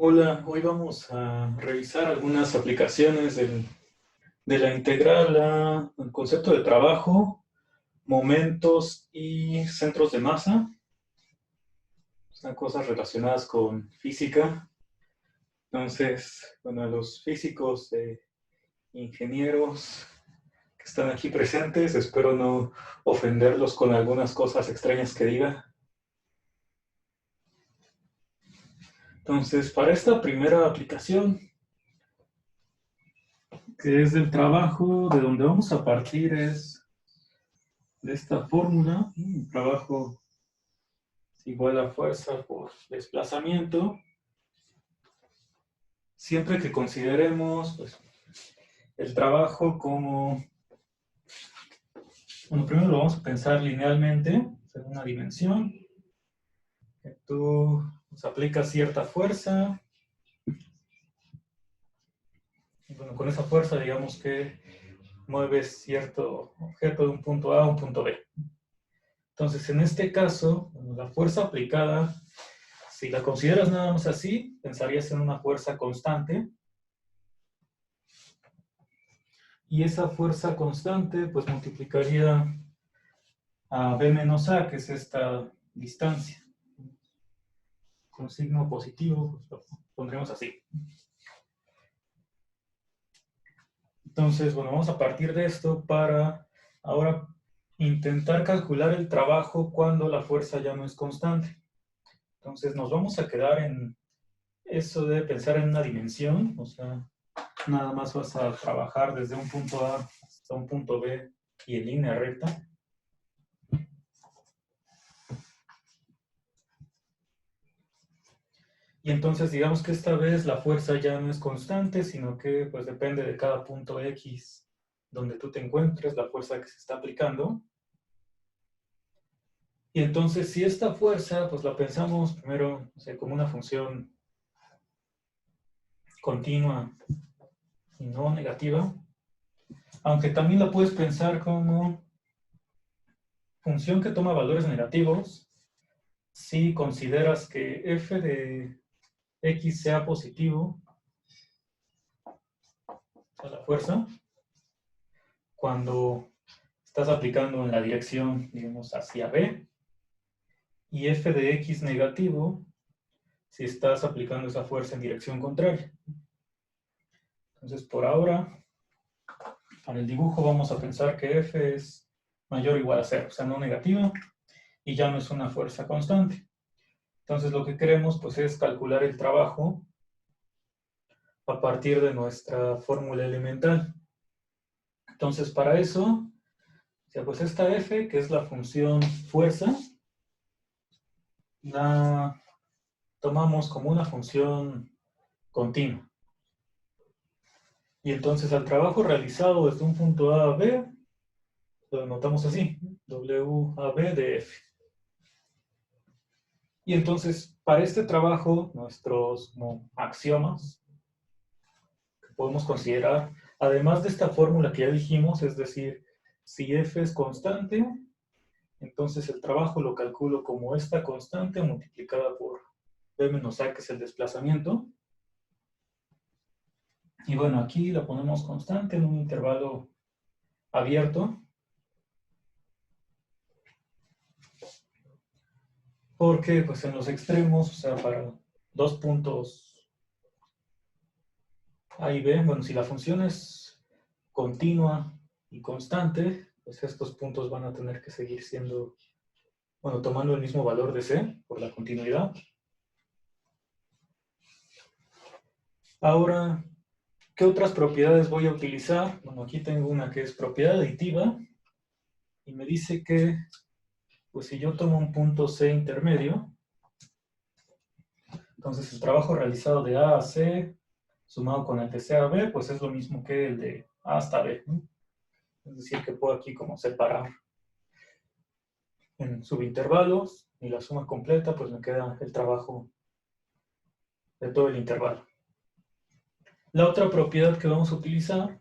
Hola, hoy vamos a revisar algunas aplicaciones de la integral al concepto de trabajo, momentos y centros de masa. Son cosas relacionadas con física. Entonces, bueno, a los físicos, ingenieros que están aquí presentes, espero no ofenderlos con algunas cosas extrañas que diga. Entonces, para esta primera aplicación, que es del trabajo, de donde vamos a partir es de esta fórmula, el trabajo es igual a fuerza por desplazamiento, siempre que consideremos pues, el trabajo como, bueno, primero lo vamos a pensar linealmente, en una dimensión, que tú pues, aplicas cierta fuerza, y bueno, con esa fuerza digamos que mueves cierto objeto de un punto A a un punto B. Entonces, en este caso, bueno, la fuerza aplicada, si la consideras nada más así, pensarías en una fuerza constante. Y esa fuerza constante, pues multiplicaría a B menos A, que es esta distancia. Con signo positivo, pues lo pondremos así. Entonces, bueno, vamos a partir de esto para ahora intentar calcular el trabajo cuando la fuerza ya no es constante. Entonces, nos vamos a quedar en eso de pensar en una dimensión, o sea, nada más vas a trabajar desde un punto A hasta un punto B y en línea recta. Y entonces digamos que esta vez la fuerza ya no es constante, sino que pues depende de cada punto X donde tú te encuentres, la fuerza que se está aplicando. Y entonces si esta fuerza pues la pensamos primero, o sea, como una función continua y no negativa, aunque también la puedes pensar como función que toma valores negativos si consideras que f de x sea positivo, a la fuerza, cuando estás aplicando en la dirección, digamos, hacia B, y f de x negativo si estás aplicando esa fuerza en dirección contraria. Entonces, por ahora, para el dibujo vamos a pensar que f es mayor o igual a 0, o sea, no negativa, y ya no es una fuerza constante. Entonces, lo que queremos pues, es calcular el trabajo a partir de nuestra fórmula elemental. Entonces, para eso, pues esta f, que es la función fuerza, la tomamos como una función continua. Y entonces al trabajo realizado desde un punto A a B, lo notamos así, WAB de F. Y entonces, para este trabajo, nuestros axiomas que podemos considerar, además de esta fórmula que ya dijimos, es decir, si F es constante, entonces el trabajo lo calculo como esta constante multiplicada por B menos A, que es el desplazamiento. Y bueno, aquí la ponemos constante en un intervalo abierto, porque pues en los extremos, o sea, para dos puntos A y B, bueno, si la función es continua y constante, pues estos puntos van a tener que seguir siendo, bueno, tomando el mismo valor de C por la continuidad. Ahora, ¿qué otras propiedades voy a utilizar? Bueno, aquí tengo una que es propiedad aditiva y me dice que, pues si yo tomo un punto C intermedio, entonces el trabajo realizado de A a C sumado con el de C a B, pues es lo mismo que el de A hasta B, ¿no? Es decir, que puedo aquí como separar en subintervalos y la suma completa, pues me queda el trabajo de todo el intervalo. La otra propiedad que vamos a utilizar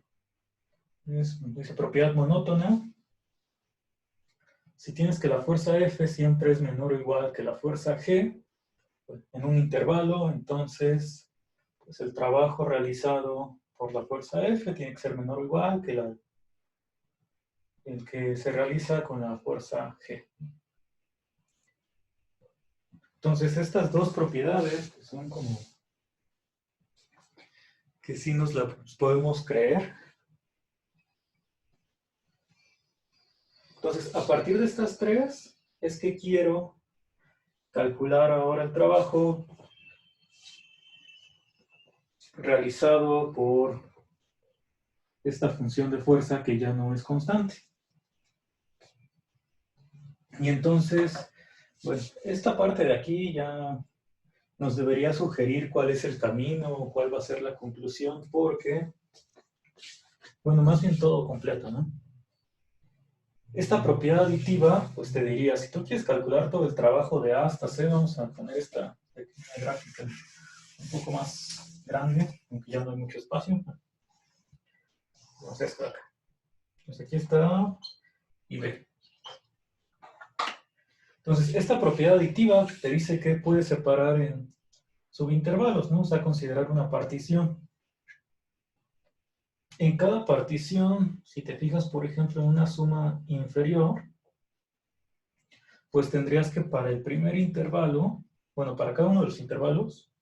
es, dice propiedad monótona. Si tienes que la fuerza F siempre es menor o igual que la fuerza G, pues, en un intervalo, entonces pues el trabajo realizado por la fuerza F tiene que ser menor o igual que el que se realiza con la fuerza G. Entonces, estas dos propiedades pues, son como que sí nos las podemos creer. Entonces, a partir de estas tres, es que quiero calcular ahora el trabajo realizado por esta función de fuerza que ya no es constante. Y entonces, pues, esta parte de aquí ya nos debería sugerir cuál es el camino o cuál va a ser la conclusión, porque, bueno, más bien todo completo, ¿no? Esta propiedad aditiva, pues te diría, si tú quieres calcular todo el trabajo de A hasta C, vamos a poner esta pequeña gráfica un poco más grande, aunque ya no hay mucho espacio. Vamos a esto acá. Pues aquí está A y B. Entonces, esta propiedad aditiva te dice que puedes separar en subintervalos, ¿no? O sea, considerar una partición. En cada partición, si te fijas, por ejemplo, en una suma inferior, pues tendrías que para el primer intervalo, bueno, para cada uno de los intervalos,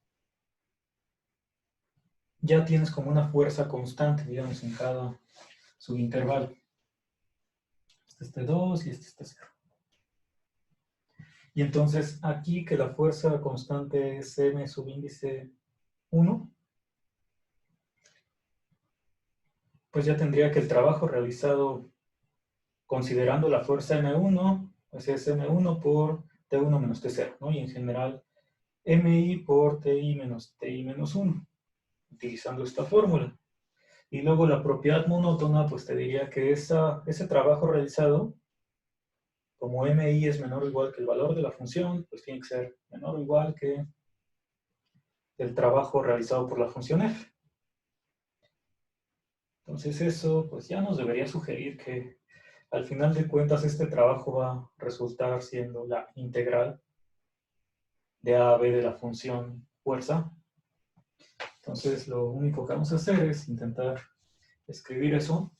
ya tienes como una fuerza constante, digamos, en cada subintervalo. Este 2 y este 0. Y entonces aquí que la fuerza constante es m subíndice 1, pues ya tendría que el trabajo realizado considerando la fuerza m1, pues es m1 por t1 menos t0, ¿no? Y en general mi por ti menos 1, utilizando esta fórmula. Y luego la propiedad monótona, pues te diría que ese trabajo realizado, como mi es menor o igual que el valor de la función, pues tiene que ser menor o igual que el trabajo realizado por la función f. Entonces eso pues ya nos debería sugerir que al final de cuentas este trabajo va a resultar siendo la integral de a a b de la función fuerza. Entonces lo único que vamos a hacer es intentar escribir eso.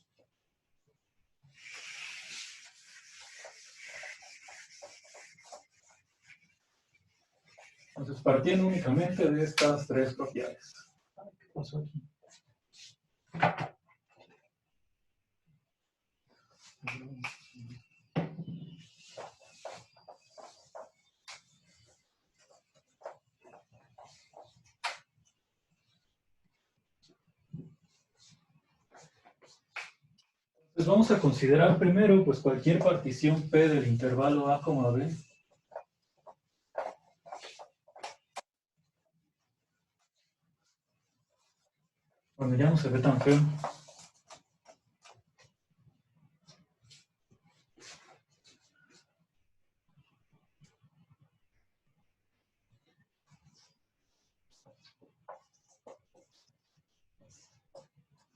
Entonces, partiendo únicamente de estas tres propiedades. ¿Qué pasó aquí? Pues vamos a considerar primero pues cualquier partición P del intervalo A, B. Bueno, ya no se ve tan feo.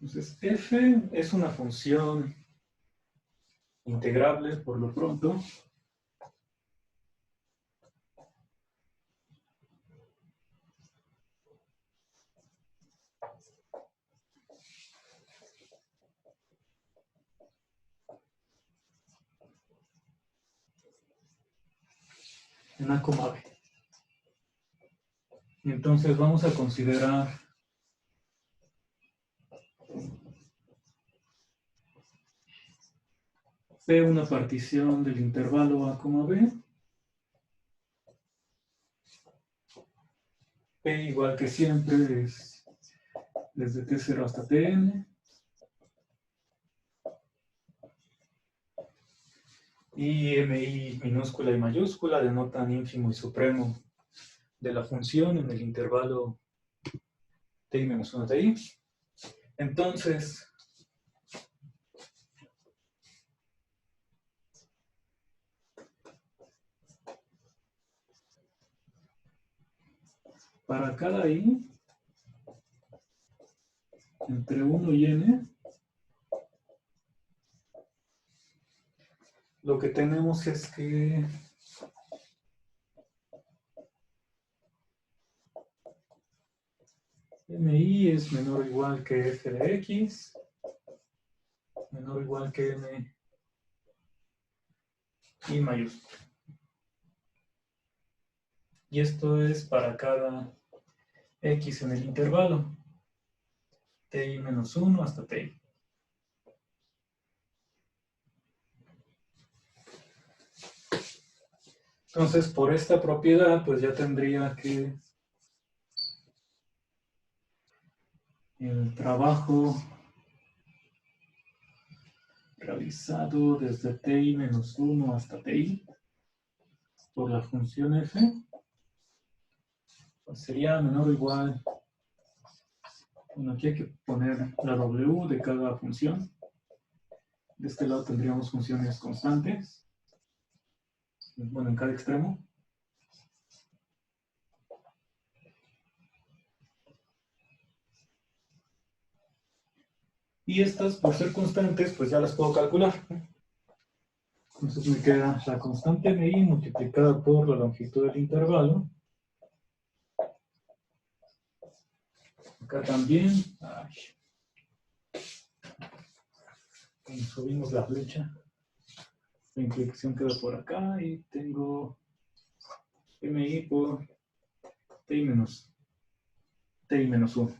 Entonces, f es una función integrable por lo pronto. En A, B. Entonces vamos a considerar P una partición del intervalo A, B. P igual que siempre es desde T0 hasta Tn. Y mi minúscula y mayúscula denotan ínfimo y supremo de la función en el intervalo ti menos 1 ti. Entonces, para cada i, entre 1 y n, lo que tenemos es que MI es menor o igual que f de x, menor o igual que m y mayúscula. Y esto es para cada x en el intervalo, ti menos 1 hasta ti. Entonces, por esta propiedad, pues ya tendría que el trabajo realizado desde ti menos 1 hasta ti por la función f, pues sería menor o igual. Bueno, aquí hay que poner la w de cada función. De este lado tendríamos funciones constantes. Bueno, en cada extremo. Y estas, por ser constantes, pues ya las puedo calcular. Entonces me queda la constante MI multiplicada por la longitud del intervalo. Acá también. Subimos la flecha. La implicación queda por acá y tengo MI por ti menos 1.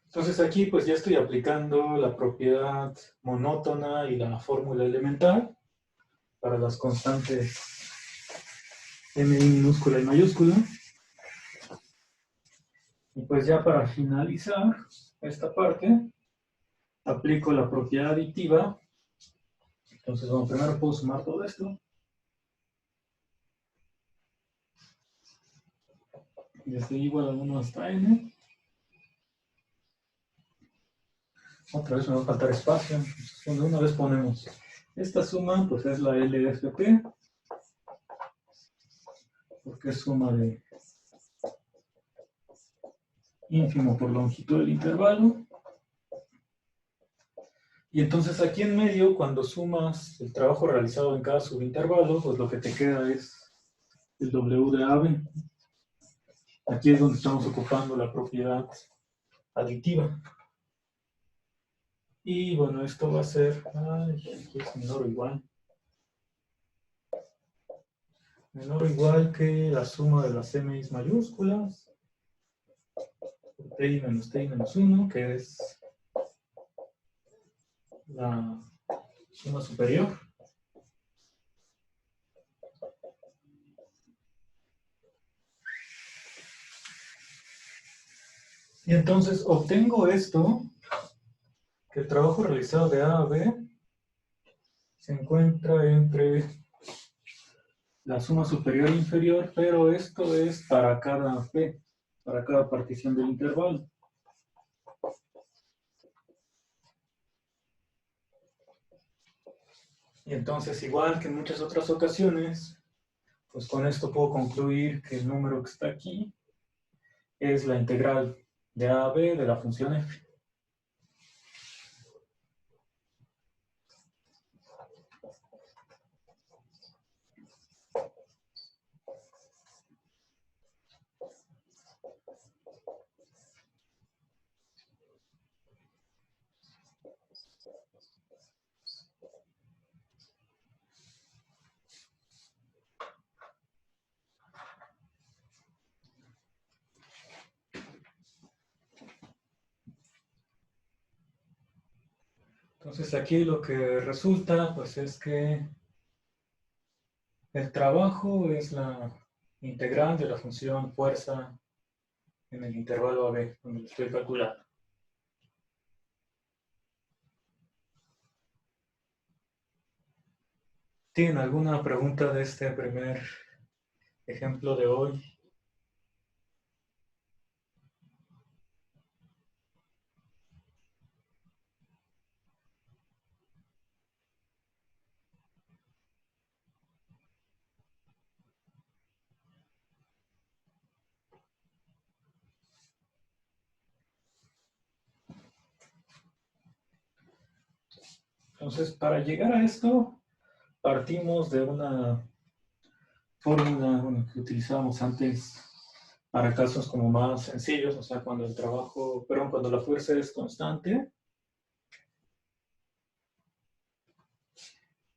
Entonces aquí pues ya estoy aplicando la propiedad monótona y la fórmula elemental para las constantes MI minúscula y mayúscula. Y pues ya para finalizar esta parte, aplico la propiedad aditiva. Entonces, bueno, primero puedo sumar todo esto. Desde igual a 1 hasta n. Otra vez me va a faltar espacio. Entonces, bueno, una vez ponemos esta suma, pues es la LFP, porque es suma de ínfimo por longitud del intervalo. Y entonces aquí en medio, cuando sumas el trabajo realizado en cada subintervalo, pues lo que te queda es el W de AB. Aquí es donde estamos ocupando la propiedad aditiva. Y bueno, esto va a ser, aquí es menor o igual. Menor o igual que la suma de las MI mayúsculas. Ti menos 1, que es la suma superior. Y entonces obtengo esto, que el trabajo realizado de A a B se encuentra entre la suma superior e inferior, pero esto es para cada P, para cada partición del intervalo. Y entonces, igual que en muchas otras ocasiones, pues con esto puedo concluir que el número que está aquí es la integral de A a B de la función f. Entonces aquí lo que resulta pues es que el trabajo es la integral de la función fuerza en el intervalo AB, donde lo estoy calculando. ¿Tienen alguna pregunta de este primer ejemplo de hoy? Entonces, para llegar a esto, partimos de una fórmula, bueno, que utilizábamos antes para casos como más sencillos, o sea, cuando el trabajo, perdón, cuando la fuerza es constante,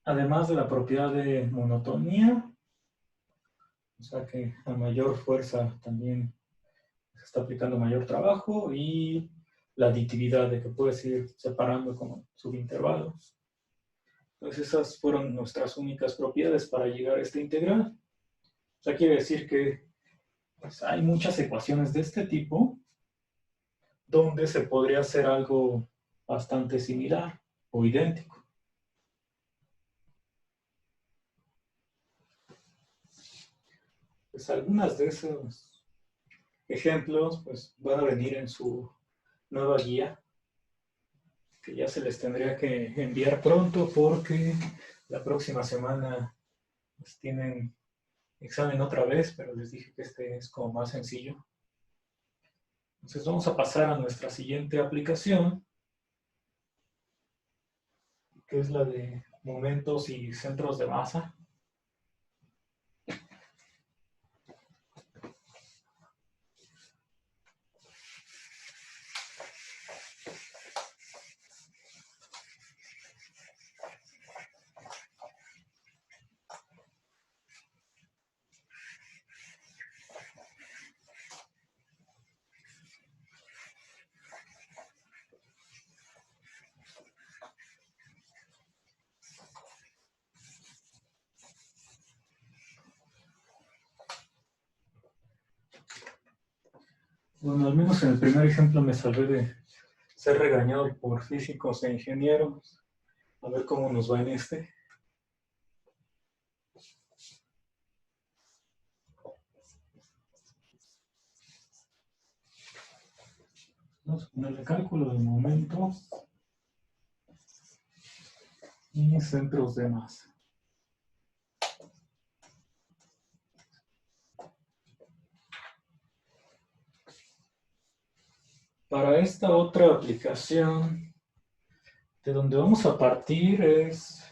además de la propiedad de monotonía, o sea que a mayor fuerza también se está aplicando mayor trabajo, y la aditividad de que puedes ir separando como subintervalos. Entonces esas fueron nuestras únicas propiedades para llegar a esta integral. O sea, quiere decir que pues, hay muchas ecuaciones de este tipo donde se podría hacer algo bastante similar o idéntico. Pues algunas de esos ejemplos pues, van a venir en su nueva guía, que ya se les tendría que enviar pronto porque la próxima semana pues, tienen examen otra vez, pero les dije que este es como más sencillo. Entonces vamos a pasar a nuestra siguiente aplicación, que es la de momentos y centros de masa. Bueno, al menos en el primer ejemplo me salvé de ser regañado por físicos e ingenieros. A ver cómo nos va en este. Vamos a ponerle cálculo de momentos y centros de masa. Para esta otra aplicación, de donde vamos a partir es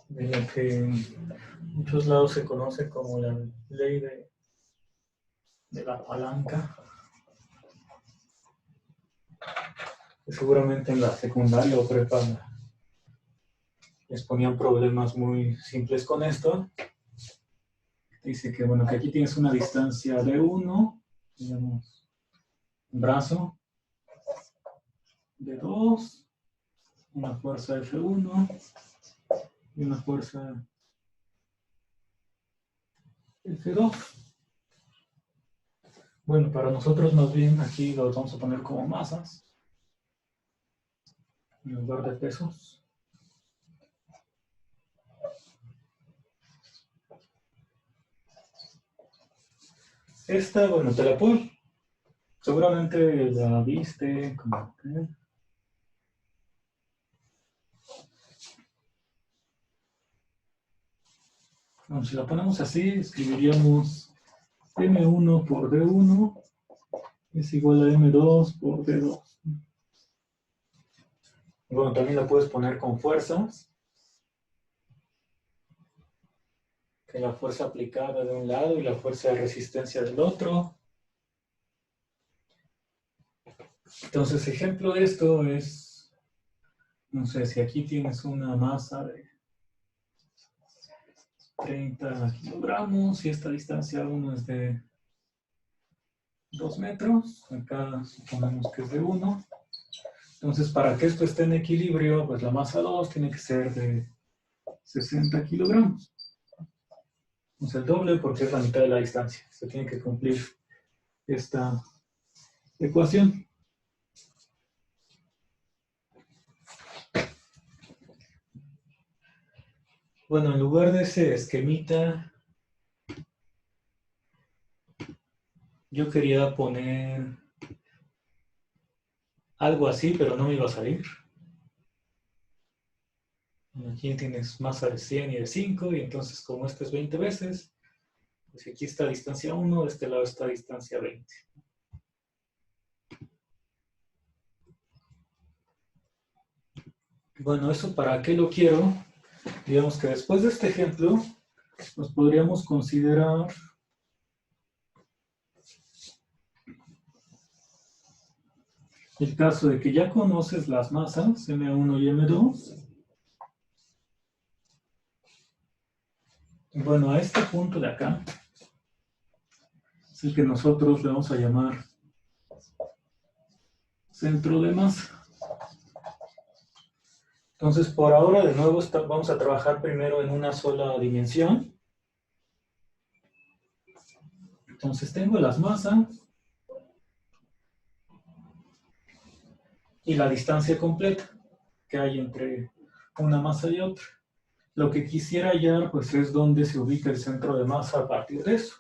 de lo que en muchos lados se conoce como la ley de la palanca, que seguramente en la secundaria o prepa les ponían problemas muy simples con esto. Dice que, bueno, que aquí tienes una distancia de 1, digamos, un brazo, de 2, una fuerza F1 y una fuerza F2. Bueno, para nosotros más bien aquí los vamos a poner como masas en lugar de pesos. Esta, bueno, te la puedo, seguramente la viste como que... Bueno, si la ponemos así, escribiríamos M1 por D1 es igual a M2 por D2. Bueno, también la puedes poner con fuerzas, que la fuerza aplicada de un lado y la fuerza de resistencia del otro. Entonces, ejemplo de esto es, no sé, si aquí tienes una masa de 30 kilogramos y esta distancia 1 es de 2 metros, acá suponemos que es de 1. Entonces, para que esto esté en equilibrio, pues la masa 2 tiene que ser de 60 kilogramos. O sea, el doble porque es la mitad de la distancia. Se tiene que cumplir esta ecuación. Bueno, en lugar de ese esquemita, yo quería poner algo así, pero no me iba a salir. Aquí tienes masa de 100 y de 5, y entonces como este es 20 veces, pues aquí está distancia 1, de este lado está distancia 20. Bueno, ¿eso para qué lo quiero? Digamos que después de este ejemplo, nos podríamos considerar el caso de que ya conoces las masas, M1 y M2. Bueno, a este punto de acá es el que nosotros le vamos a llamar centro de masa. Entonces, por ahora, de nuevo, vamos a trabajar primero en una sola dimensión. Entonces, tengo las masas y la distancia completa que hay entre una masa y otra. Lo que quisiera hallar, pues, es dónde se ubica el centro de masa a partir de eso.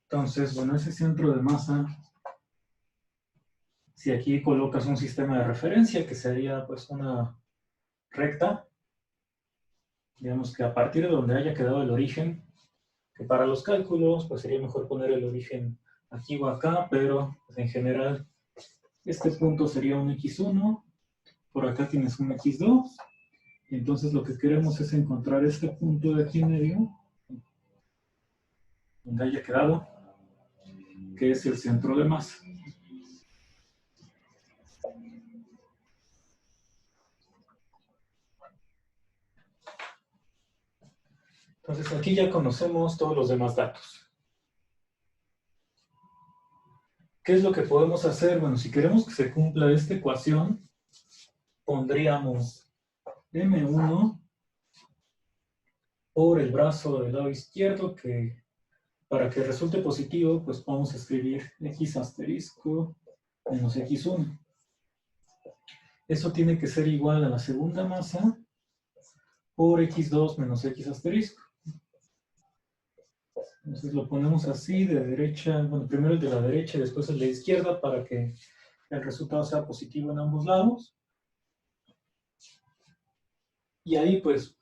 Entonces, bueno, ese centro de masa, si aquí colocas un sistema de referencia, que sería, pues, una recta, digamos que a partir de donde haya quedado el origen, que para los cálculos, pues sería mejor poner el origen aquí o acá, pero pues, en general este punto sería un x1, por acá tienes un x2, y entonces lo que queremos es encontrar este punto de aquí en medio, donde haya quedado, que es el centro de masa. Entonces aquí ya conocemos todos los demás datos. ¿Qué es lo que podemos hacer? Bueno, si queremos que se cumpla esta ecuación, pondríamos M1 por el brazo del lado izquierdo, que para que resulte positivo, pues vamos a escribir x asterisco menos x1. Eso tiene que ser igual a la segunda masa por x2 menos x asterisco. Entonces lo ponemos así de derecha, bueno, primero el de la derecha y después el de la izquierda para que el resultado sea positivo en ambos lados. Y ahí pues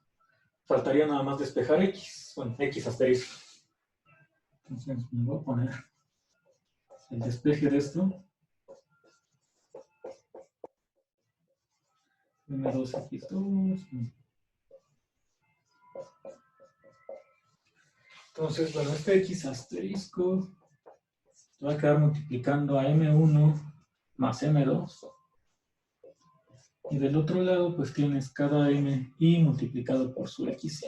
faltaría nada más despejar x, bueno, x asterisco. Entonces me voy a poner el despeje de esto. M2x2. Entonces, bueno, este x asterisco va a quedar multiplicando a M1 más M2. Y del otro lado, pues tienes cada MI multiplicado por su x.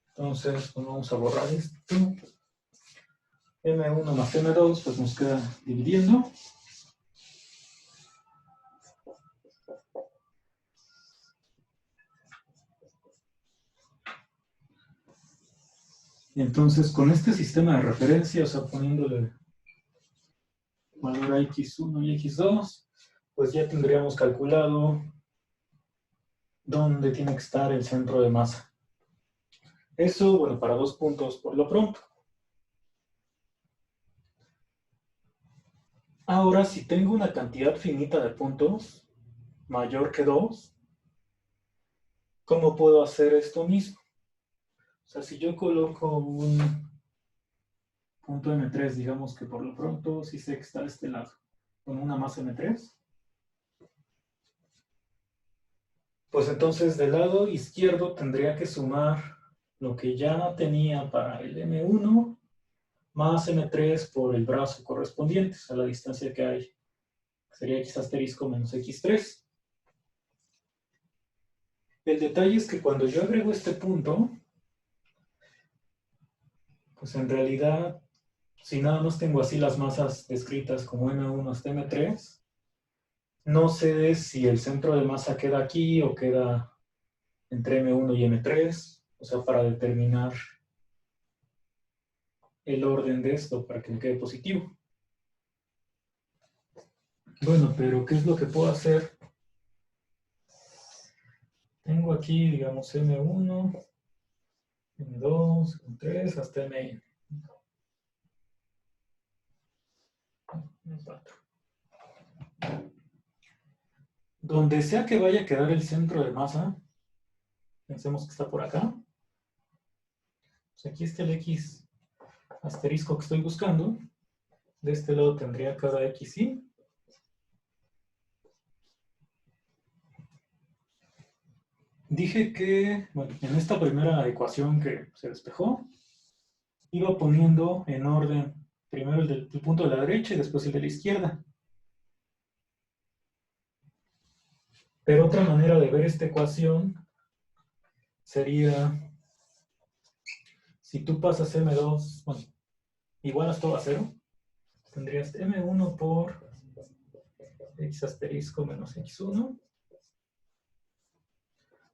Entonces, pues vamos a borrar esto. M1 más M2, pues nos queda dividiendo. Y entonces, con este sistema de referencia, o sea, poniéndole valor a x1 y x2, pues ya tendríamos calculado dónde tiene que estar el centro de masa. Eso, bueno, para 2 puntos por lo pronto. Ahora, si tengo una cantidad finita de puntos mayor que 2, ¿cómo puedo hacer esto mismo? O sea, si yo coloco un punto M3, digamos que por lo pronto sí sé que está de este lado, con una masa M3, pues entonces del lado izquierdo tendría que sumar lo que ya tenía para el M1 más M3 por el brazo correspondiente, a la distancia que hay, sería x asterisco menos x3. El detalle es que cuando yo agrego este punto, pues en realidad, si nada más tengo así las masas descritas como M1 hasta M3, no sé si el centro de masa queda aquí o queda entre M1 y M3, o sea, para determinar el orden de esto para que me quede positivo. Bueno, pero ¿qué es lo que puedo hacer? Tengo aquí, digamos, M1, M2, M3, hasta M4. donde sea que vaya a quedar el centro de masa, pensemos que está por acá. Pues aquí está el X asterisco que estoy buscando. De este lado tendría cada XY. Dije que, bueno, en esta primera ecuación que se despejó, iba poniendo en orden primero el del punto de la derecha y después el de la izquierda. Pero otra manera de ver esta ecuación sería, si tú pasas M2, bueno, igualas todo a 0, tendrías M1 por X asterisco menos X1,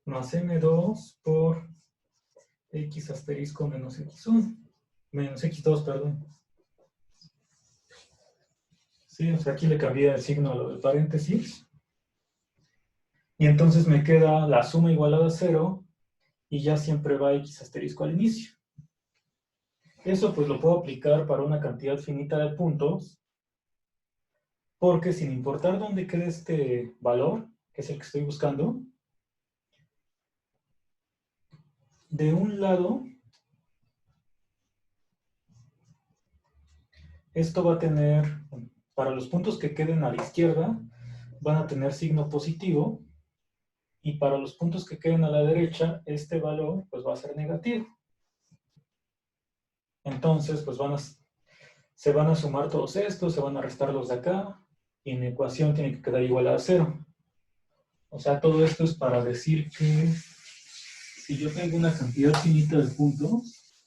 más M2 por X asterisco menos X1, menos X2, perdón. Sí, o sea, aquí le cambié el signo a lo del paréntesis. Y entonces me queda la suma igualada a 0 y ya siempre va X asterisco al inicio. Eso pues lo puedo aplicar para una cantidad finita de puntos, porque sin importar dónde quede este valor, que es el que estoy buscando, de un lado, esto va a tener, para los puntos que queden a la izquierda, van a tener signo positivo, y para los puntos que queden a la derecha, este valor pues va a ser negativo. Entonces, pues se van a sumar todos estos, se van a restar los de acá, y en la ecuación tiene que quedar igual a 0. O sea, todo esto es para decir que si yo tengo una cantidad finita de puntos,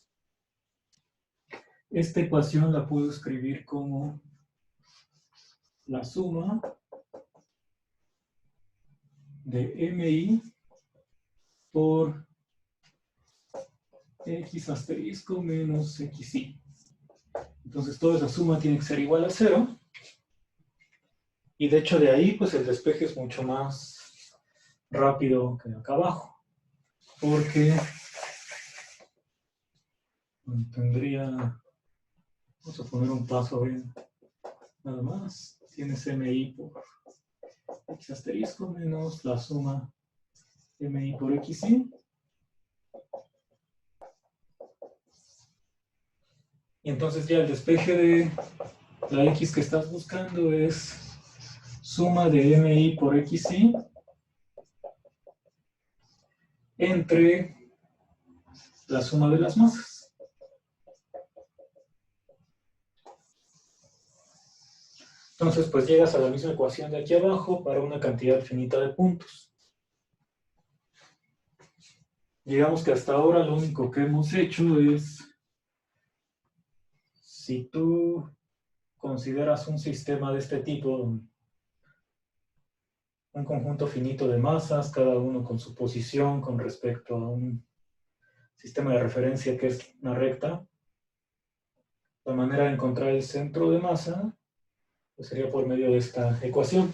esta ecuación la puedo escribir como la suma de MI por X asterisco menos XY. Entonces toda esa suma tiene que ser igual a 0. Y de hecho de ahí, pues el despeje es mucho más rápido que acá abajo. Porque tendría, vamos a poner un paso bien, nada más. Tienes MI por X asterisco menos la suma MI por XY. Y entonces ya el despeje de la X que estás buscando es suma de MI por XY entre la suma de las masas. Entonces, pues llegas a la misma ecuación de aquí abajo para una cantidad finita de puntos. Digamos que hasta ahora lo único que hemos hecho es, si tú consideras un sistema de este tipo, un conjunto finito de masas, cada uno con su posición con respecto a un sistema de referencia que es una recta, la manera de encontrar el centro de masa pues sería por medio de esta ecuación.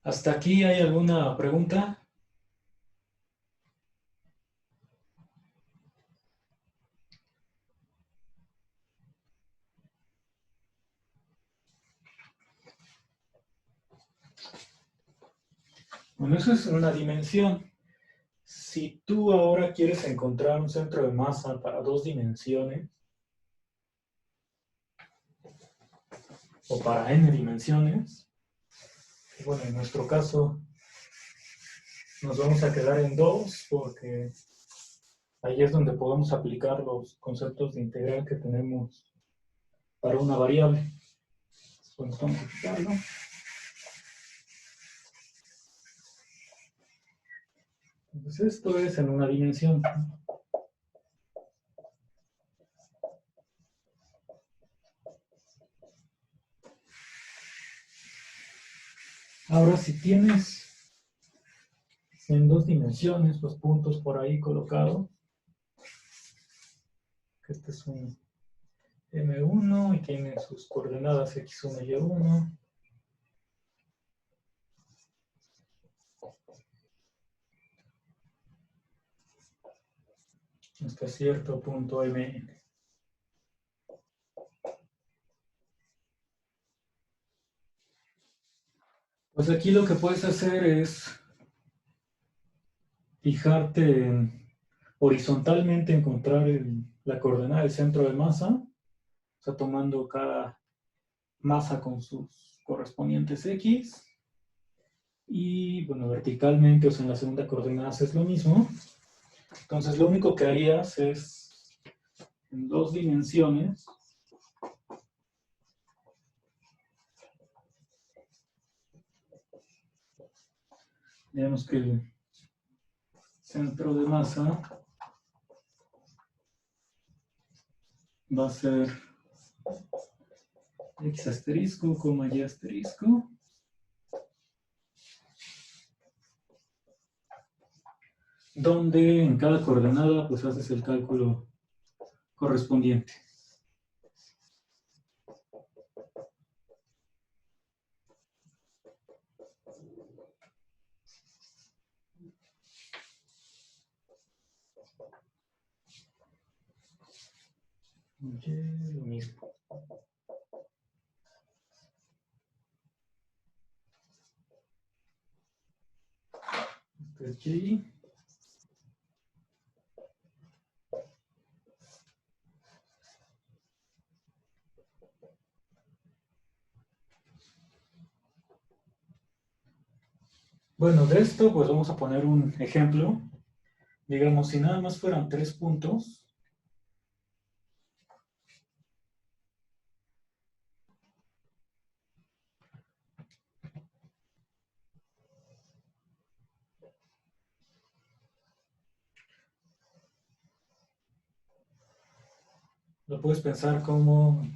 ¿Hasta aquí hay alguna pregunta? Bueno, eso es una dimensión. Si tú ahora quieres encontrar un centro de masa para 2 dimensiones, o para n dimensiones, bueno, en nuestro caso nos vamos a quedar en 2 porque ahí es donde podemos aplicar los conceptos de integral que tenemos para una variable. Bueno, vamos a quitarlo. Entonces esto es en una dimensión. Ahora, si tienes en 2 dimensiones los puntos por ahí colocados, que este es un M1 y tiene sus coordenadas X1 y Y1. Hasta cierto punto MN. Pues aquí lo que puedes hacer es fijarte horizontalmente, encontrar la coordenada del centro de masa, o sea, tomando cada masa con sus correspondientes X. Y bueno, verticalmente, o sea, en la segunda coordenada es lo mismo. Entonces lo único que harías es, en 2 dimensiones, digamos que el centro de masa va a ser X asterisco, coma Y asterisco. Donde en cada coordenada pues haces el cálculo correspondiente. Y lo mismo. Este es Y. Bueno, de esto pues vamos a poner un ejemplo. Digamos, si nada más fueran 3 puntos, lo puedes pensar como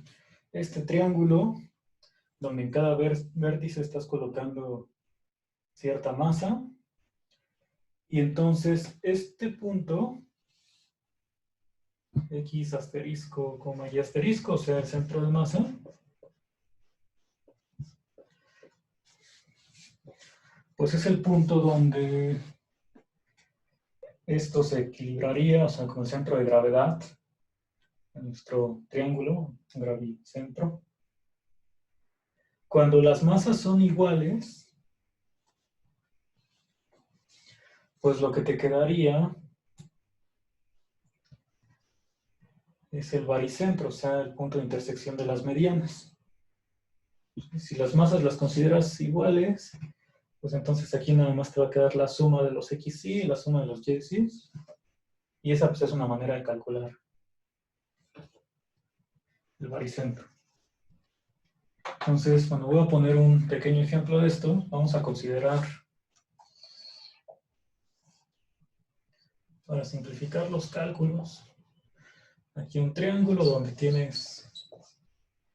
este triángulo, donde en cada vértice estás colocando cierta masa, y entonces este punto, X asterisco, coma Y asterisco, o sea, el centro de masa, pues es el punto donde esto se equilibraría, o sea, con el centro de gravedad en nuestro triángulo, gravicentro. Cuando las masas son iguales, pues lo que te quedaría es el baricentro, o sea, el punto de intersección de las medianas. Si las masas las consideras iguales, pues entonces aquí nada más te va a quedar la suma de los XY y la suma de los YY. Y esa pues es una manera de calcular el baricentro. Entonces, bueno, voy a poner un pequeño ejemplo de esto. Vamos a considerar, para simplificar los cálculos, aquí un triángulo donde tienes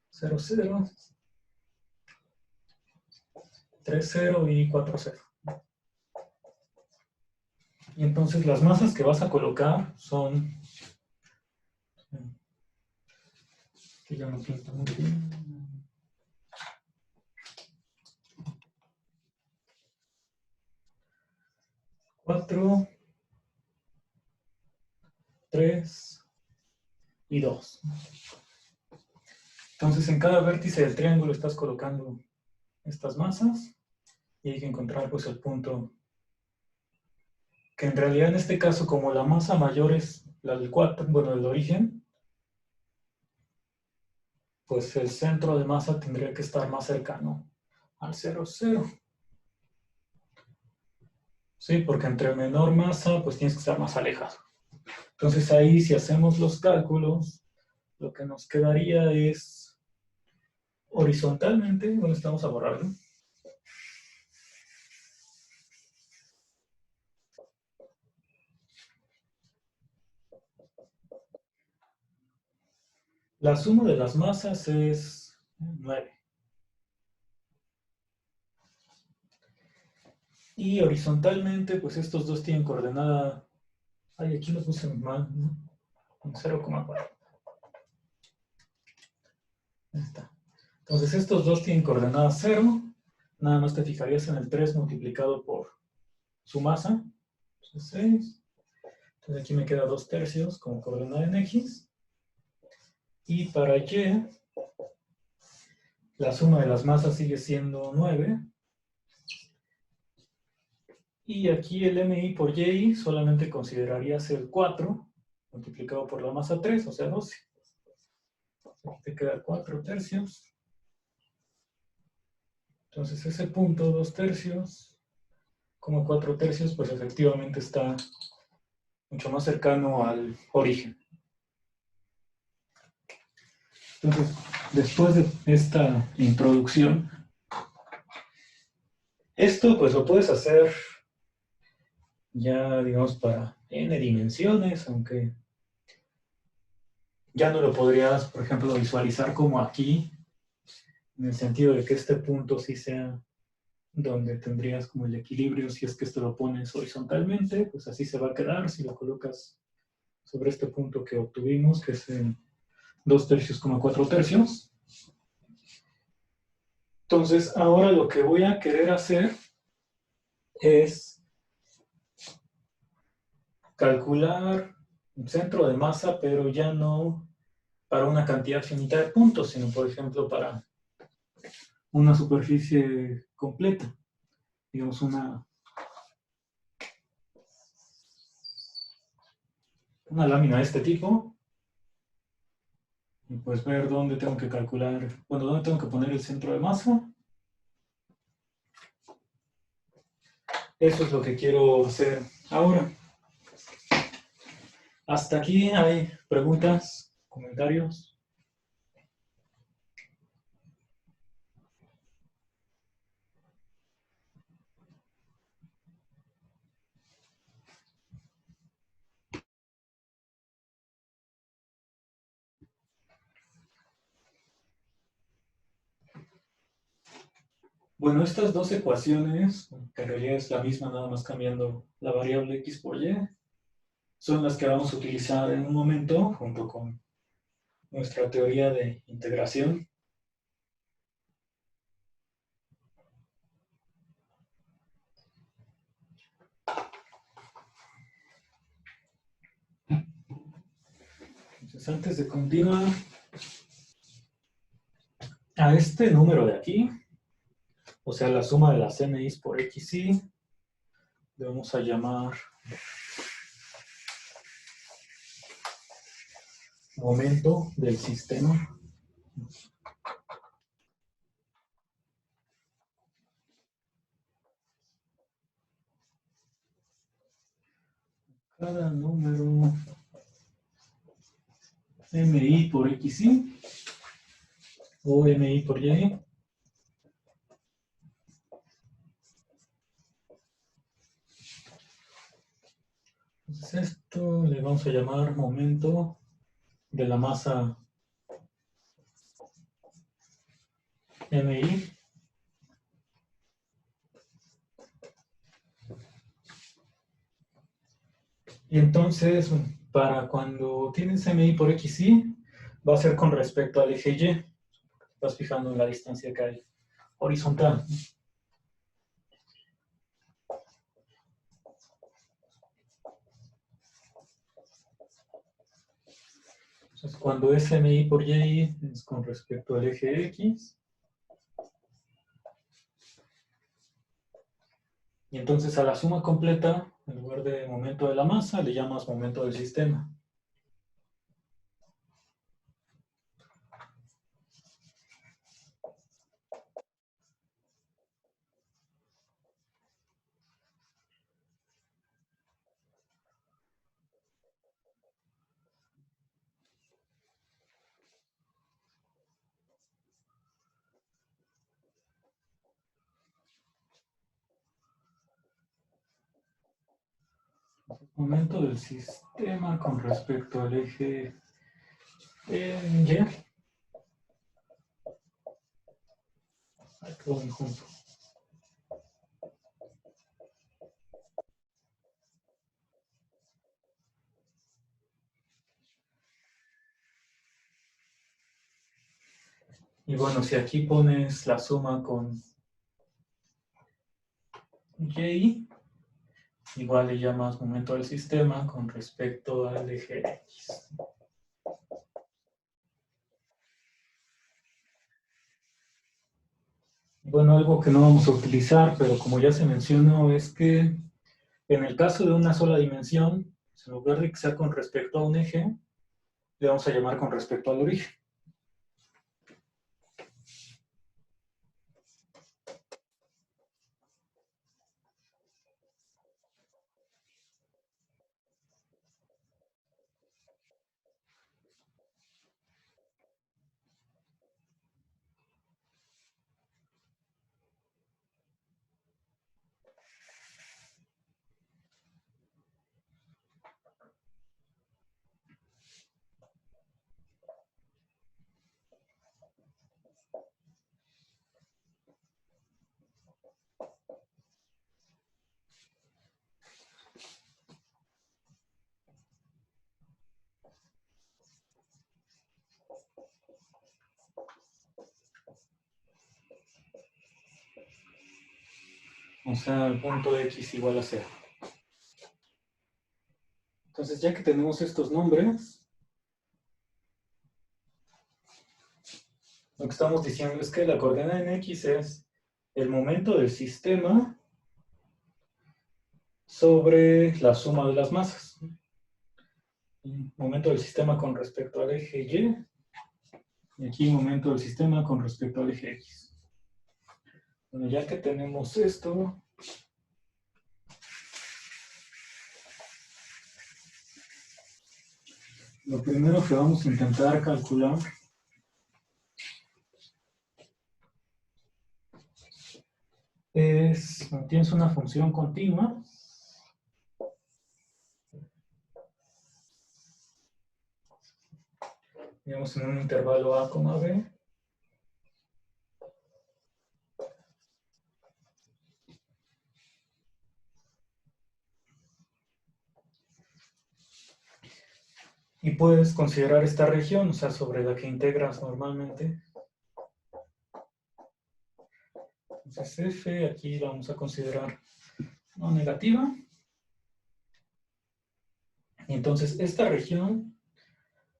0, 0, 3, 0 y 4, 0. Y entonces las masas que vas a colocar son, que ya no pinto muy bien, 4, 3 y 2. Entonces en cada vértice del triángulo estás colocando estas masas y hay que encontrar pues el punto que en realidad en este caso, como la masa mayor es la del 4, bueno, del origen, pues el centro de masa tendría que estar más cercano al 0, 0. Sí, porque entre menor masa, pues tienes que estar más alejado. Entonces ahí, si hacemos los cálculos, lo que nos quedaría es horizontalmente, bueno, estamos a borrarlo. La suma de las masas es 9. Y horizontalmente, pues estos dos tienen coordenada. Ay, aquí lo puse mal, ¿no? En 0,4. Ahí está. Entonces estos dos tienen coordenada 0. Nada más te fijarías en el 3 multiplicado por su masa. Entonces 6. Entonces aquí me queda 2/3 como coordenada en X. Y para Y, la suma de las masas sigue siendo 9. Y aquí el MI por Y solamente considerarías el 4 multiplicado por la masa 3, o sea, 12. Aquí te queda 4 tercios. Entonces ese punto 2 tercios, como 4 tercios, pues efectivamente está mucho más cercano al origen. Entonces, después de esta introducción, esto pues lo puedes hacer ya, digamos, para n dimensiones, aunque ya no lo podrías, por ejemplo, visualizar como aquí, en el sentido de que este punto sí sea donde tendrías como el equilibrio. Si es que esto lo pones horizontalmente, pues así se va a quedar. Si lo colocas sobre este punto que obtuvimos, que es en 2 tercios, 4 tercios. Entonces, ahora lo que voy a querer hacer es calcular un centro de masa, pero ya no para una cantidad finita de puntos, sino, por ejemplo, para una superficie completa. Digamos, una lámina de este tipo. Y pues ver dónde tengo que calcular, bueno, dónde tengo que poner el centro de masa. Eso es lo que quiero hacer ahora. Hasta aquí hay preguntas, comentarios. Bueno, estas dos ecuaciones, que en realidad es la misma, nada más cambiando la variable x por y, son las que vamos a utilizar en un momento junto con nuestra teoría de integración. Entonces, antes de continuar, a este número de aquí, o sea, la suma de las MIs por XY, le vamos a llamar momento del sistema. Cada número MI por XY o MI por Y. Entonces esto le vamos a llamar momento de la masa MI. Y entonces, para cuando tienes MI por XY, va a ser con respecto al eje Y. Vas fijando en la distancia que hay horizontal. Entonces, cuando es MI por Y es con respecto al eje X. Y entonces a la suma completa, en lugar de momento de la masa, le llamas momento del sistema. Momento del sistema con respecto al eje Y. Todo muy junto. Y bueno, si aquí pones la suma con Y, igual le llamas momento del sistema con respecto al eje X. Bueno, algo que no vamos a utilizar, pero como ya se mencionó, es que En el caso de una sola dimensión, en lugar de que sea con respecto a un eje, le vamos a llamar con respecto al origen. O sea, el punto X igual a 0. Entonces, ya que tenemos estos nombres, lo que estamos diciendo es que la coordenada en X es el momento del sistema sobre la suma de las masas. El momento del sistema con respecto al eje Y, y aquí momento del sistema con respecto al eje X. Bueno, ya que tenemos esto, lo primero que vamos a intentar calcular es, tienes una función continua, digamos en un intervalo a, b, y puedes considerar esta región, o sea, sobre la que integras normalmente. Entonces f, aquí la vamos a considerar no negativa. Y entonces esta región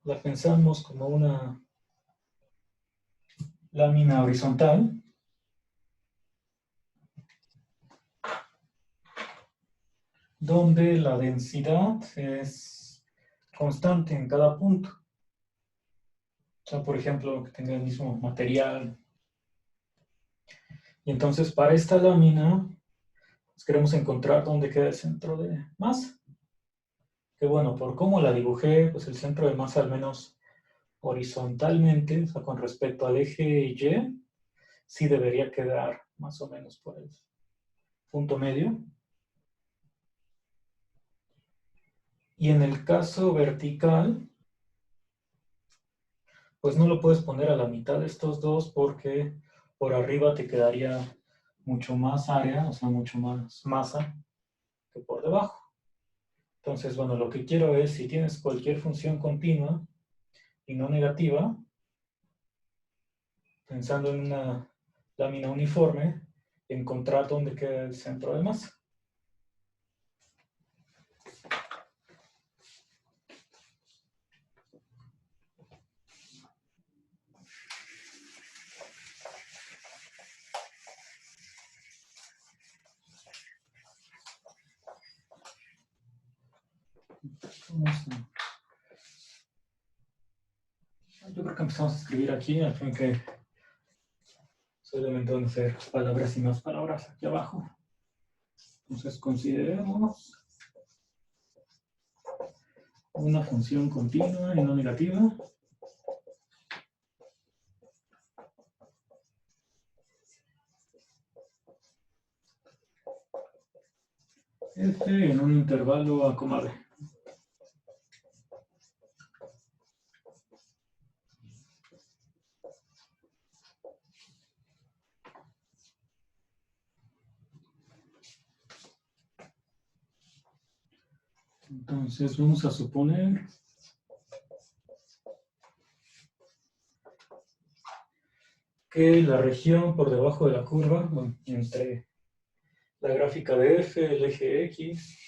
la pensamos como una lámina horizontal donde la densidad es constante en cada punto. O sea, por ejemplo, que tenga el mismo material. Y entonces para esta lámina pues queremos encontrar dónde queda el centro de masa. Que bueno, por cómo la dibujé, pues el centro de masa al menos horizontalmente, o sea, con respecto al eje Y, sí debería quedar más o menos por el punto medio. Y en el caso vertical, pues no lo puedes poner a la mitad de estos dos porque por arriba te quedaría mucho más área, o sea, mucho más masa que por debajo. Entonces, bueno, lo que quiero es, si tienes cualquier función continua y no negativa, pensando en una lámina uniforme, encontrar dónde queda el centro de masa. Yo creo que empezamos a escribir aquí, al fin que solamente van a ser palabras y más palabras aquí abajo. Entonces consideremos una función continua y no negativa. F en un intervalo a, b. Entonces vamos a suponer que la región por debajo de la curva, bueno, entre la gráfica de F, el eje X,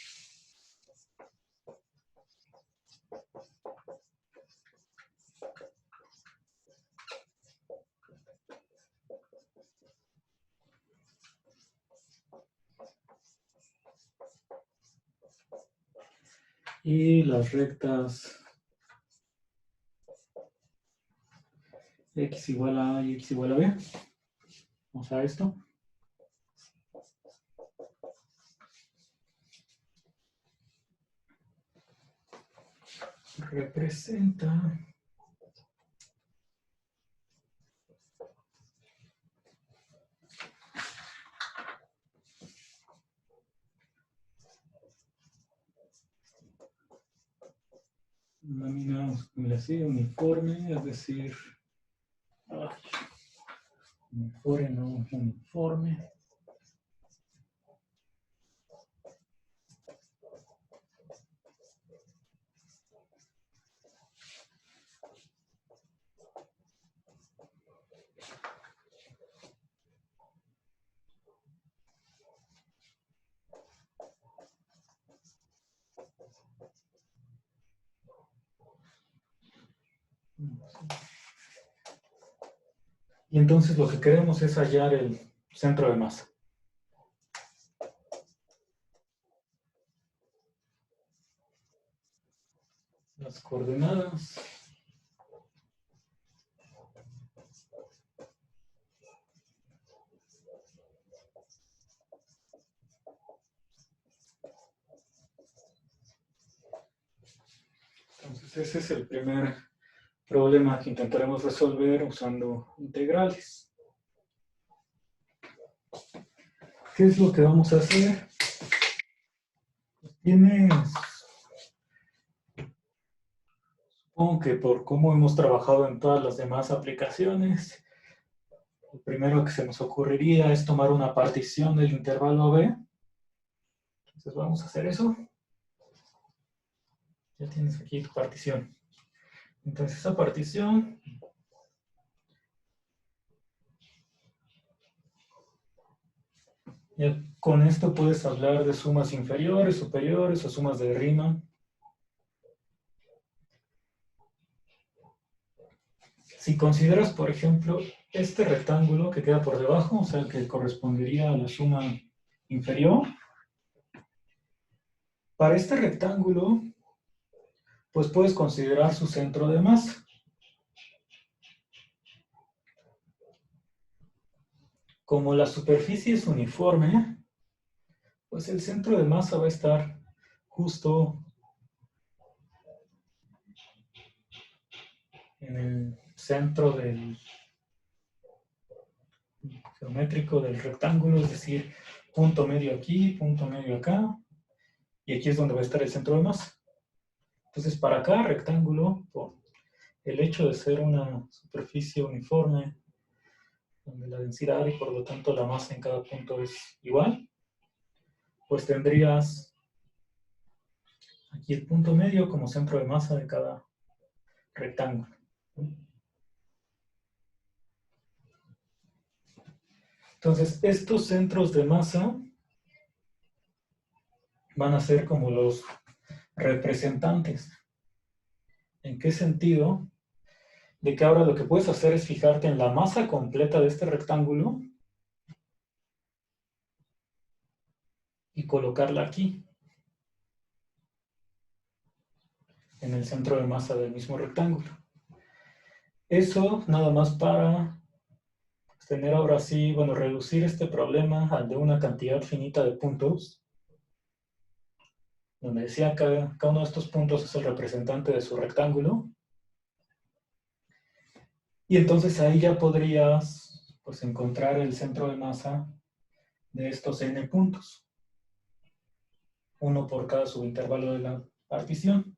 Y las rectas x igual a A y x igual a B. Vamos a esto. Representa lámina así, uniforme, es decir, uniforme, no uniforme. Y entonces lo que queremos es hallar el centro de masa. Las coordenadas. Entonces ese es el primer problema que intentaremos resolver usando integrales. ¿Qué es lo que vamos a hacer? Supongo que por cómo hemos trabajado en todas las demás aplicaciones, lo primero que se nos ocurriría es tomar una partición del intervalo AB. Entonces vamos a hacer eso. Ya tienes aquí tu partición. Entonces esa partición ya con esto puedes hablar de sumas inferiores, superiores o sumas de Riemann. Si consideras, por ejemplo, este rectángulo que queda por debajo, o sea, el que correspondería a la suma inferior, para este rectángulo, pues puedes considerar su centro de masa. Como la superficie es uniforme, pues el centro de masa va a estar justo en el centro del geométrico del rectángulo, es decir, punto medio aquí, punto medio acá, y aquí es donde va a estar el centro de masa. Entonces, para cada rectángulo, por el hecho de ser una superficie uniforme, donde la densidad y por lo tanto la masa en cada punto es igual, pues tendrías aquí el punto medio como centro de masa de cada rectángulo. Entonces, estos centros de masa van a ser como los representantes. ¿En qué sentido? De que ahora lo que puedes hacer es fijarte en la masa completa de este rectángulo y colocarla aquí, en el centro de masa del mismo rectángulo. Eso nada más para tener ahora sí, bueno, reducir este problema al de una cantidad finita de puntos, donde decía que cada uno de estos puntos es el representante de su rectángulo. Y entonces ahí ya podrías pues, encontrar el centro de masa de estos n puntos. Uno por cada subintervalo de la partición.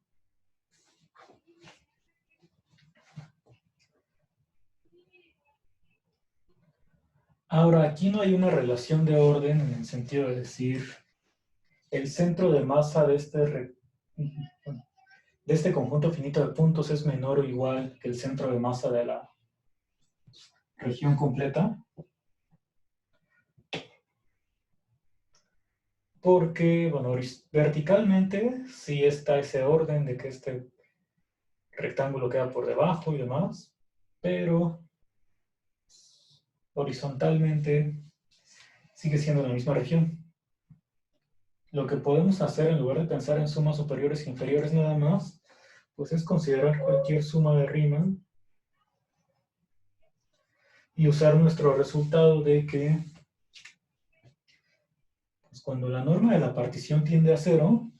Ahora, aquí no hay una relación de orden en el sentido de decir el centro de masa de este conjunto finito de puntos es menor o igual que el centro de masa de la región completa. Porque, bueno, verticalmente sí está ese orden de que este rectángulo queda por debajo y demás, pero horizontalmente sigue siendo la misma región. lo que podemos hacer en lugar de pensar en sumas superiores e inferiores nada más, pues es considerar cualquier suma de Riemann y usar nuestro resultado de que pues cuando la norma de la partición tiende a 0,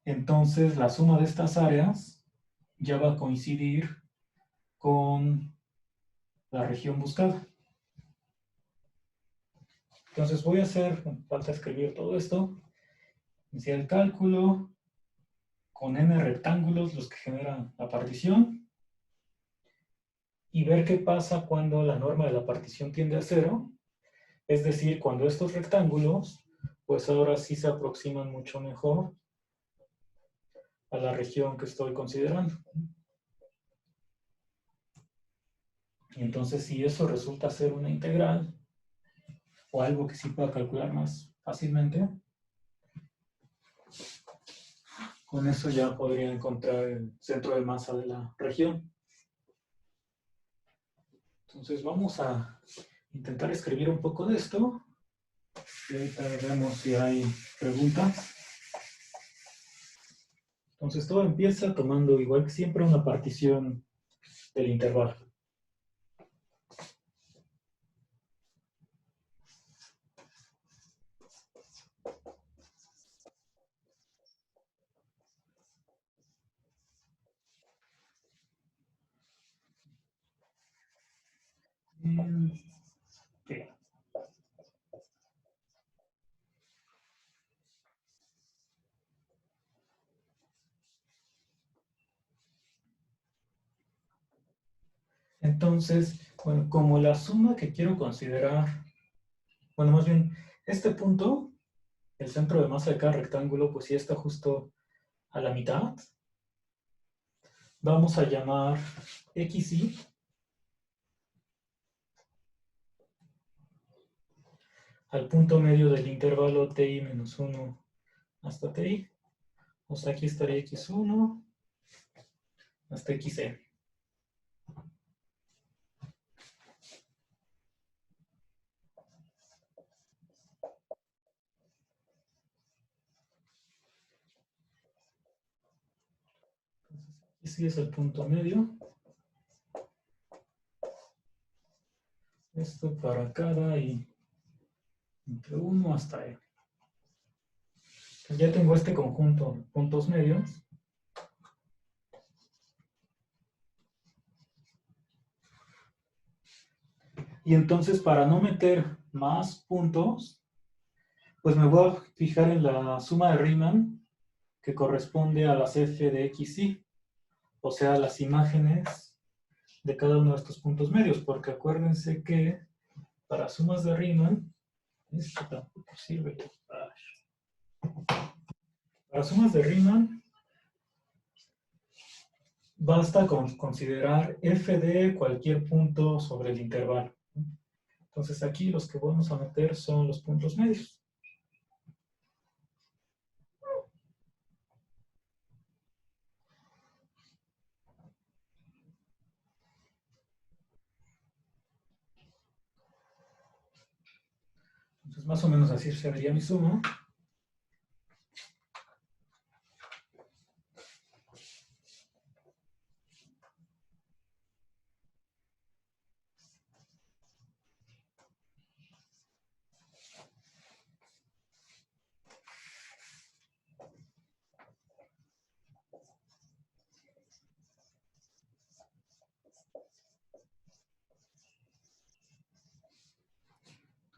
entonces la suma de estas áreas ya va a coincidir con la región buscada. Entonces voy a hacer, falta escribir todo esto, iniciar el cálculo con n rectángulos, los que generan la partición, y ver qué pasa cuando la norma de la partición tiende a 0, es decir, cuando estos rectángulos, pues ahora sí se aproximan mucho mejor a la región que estoy considerando. Y entonces si eso resulta ser una integral, o algo que sí pueda calcular más fácilmente, con eso ya podría encontrar el centro de masa de la región. Entonces vamos a intentar escribir un poco de esto. Y ahorita vemos si hay preguntas. Entonces todo empieza tomando, igual que siempre, una partición del intervalo. Okay. Entonces, bueno, como la suma que quiero considerar, bueno, más bien, este punto, el centro de masa de cada rectángulo, pues sí está justo a la mitad. Vamos a llamar XY al punto medio del intervalo TI menos 1 hasta TI. O sea, aquí estaría X1 hasta XE. XY es el punto medio. Esto para cada y entre 1 hasta E. Entonces ya tengo este conjunto de puntos medios. Y entonces, para no meter más puntos, pues me voy a fijar en la suma de Riemann que corresponde a las f de XY, o sea, las imágenes de cada uno de estos puntos medios, porque acuérdense que para sumas de Riemann, esto tampoco sirve. Para sumas de Riemann, basta con considerar f de cualquier punto sobre el intervalo. Entonces aquí los que vamos a meter son los puntos medios. Entonces más o menos así se vería mi suma.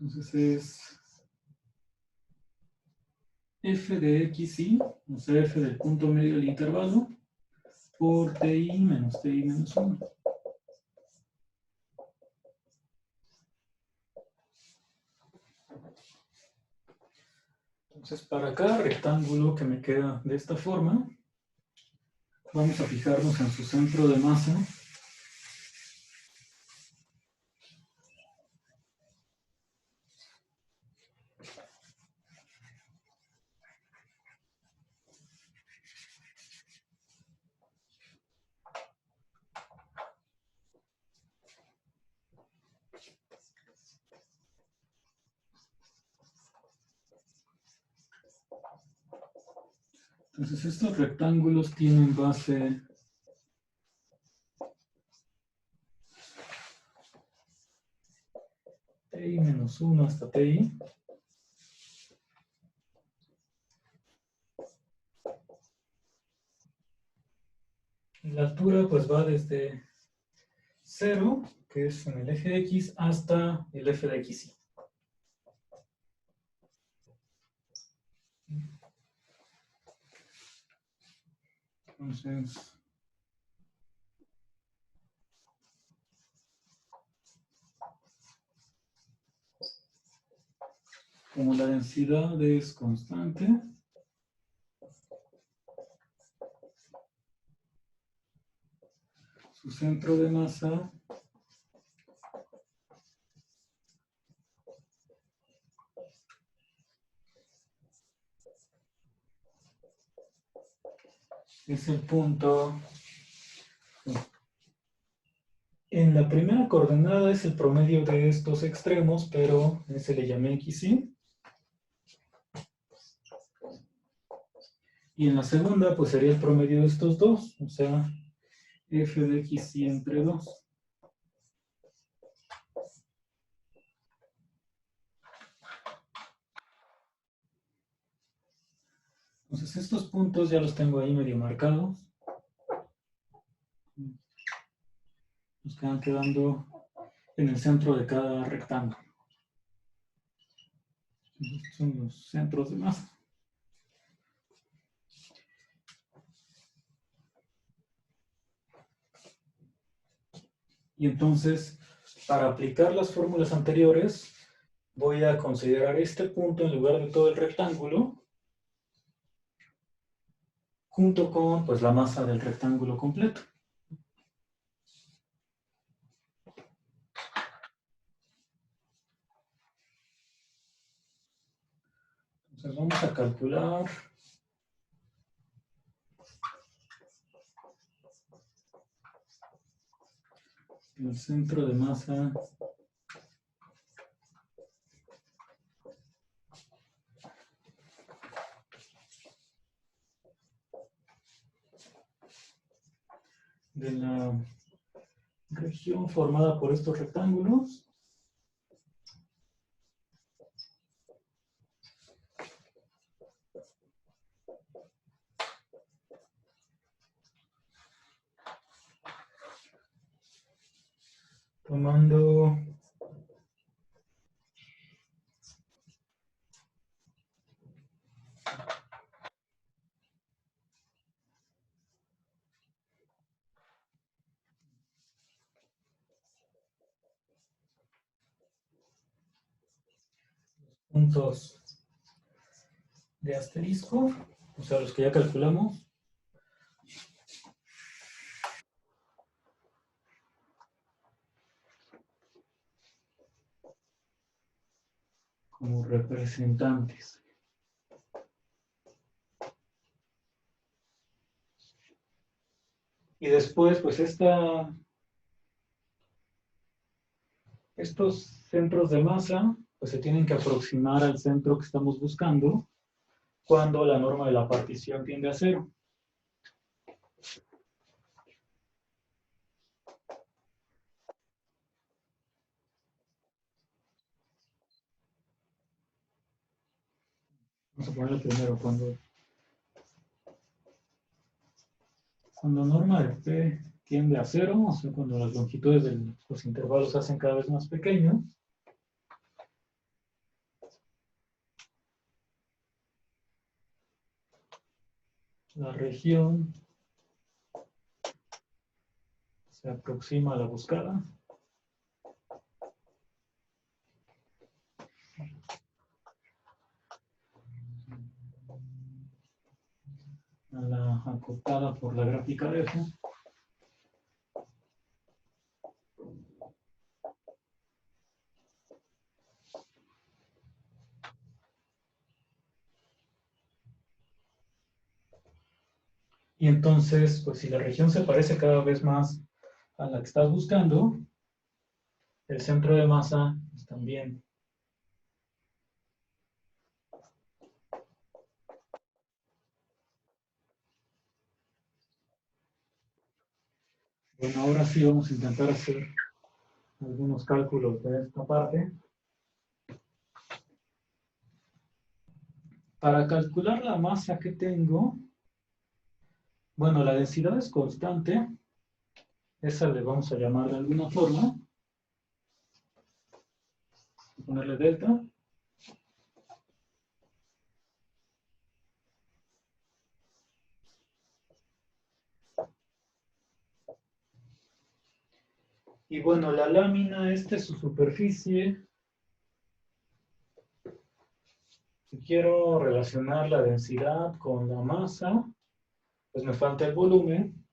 Entonces es f de xy, o sea, f del punto medio del intervalo, por ti menos 1. Entonces, para cada rectángulo que me queda de esta forma, vamos a fijarnos en su centro de masa. Entonces estos rectángulos tienen base ti-1 hasta ti. La altura pues va desde 0, que es en el eje X, hasta el f de XY. Entonces, como la densidad es constante, su centro de masa es el punto. En la primera coordenada es el promedio de estos extremos, pero ese le llamé XY. Y en la segunda, pues sería el promedio de estos dos, o sea, f de XY entre 2. Entonces estos puntos ya los tengo ahí medio marcados. Nos quedan quedando en el centro de cada rectángulo. Estos son los centros de masa. Y entonces, para aplicar las fórmulas anteriores, voy a considerar este punto en lugar de todo el rectángulo, junto con pues, la masa del rectángulo completo. Entonces vamos a calcular el centro de masa de la región formada por estos rectángulos. Tomando puntos de asterisco, o sea, los que ya calculamos. Como representantes. Y después, pues estos centros de masa pues se tienen que aproximar al centro que estamos buscando cuando la norma de la partición tiende a 0. Vamos a ponerlo primero. Cuando norma de P tiende a 0, o sea, cuando las longitudes de los intervalos se hacen cada vez más pequeños, la región se aproxima a la buscada. A la acotada por la gráfica de F. Y entonces, pues si la región se parece cada vez más a la que estás buscando, el centro de masa pues, también Bueno, ahora sí vamos a intentar hacer algunos cálculos de esta parte. Para calcular la masa que tengo, bueno, la densidad es constante. Esa le vamos a llamar de alguna forma. Ponerle delta. Y bueno, la lámina, esta es su superficie. Si quiero relacionar la densidad con la masa, pues me falta el volumen.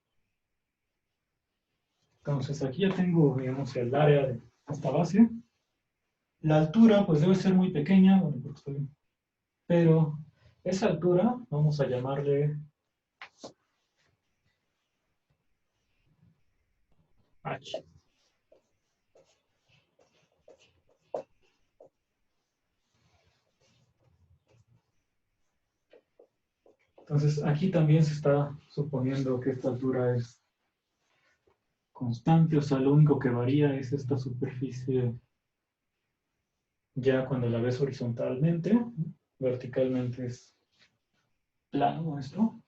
Entonces aquí ya tengo, digamos, el área de esta base. La altura, pues debe ser muy pequeña, bueno, pero esa altura vamos a llamarle H. Entonces aquí también se está suponiendo que esta altura es constante, o sea, lo único que varía es esta superficie ya cuando la ves horizontalmente, verticalmente es plano esto.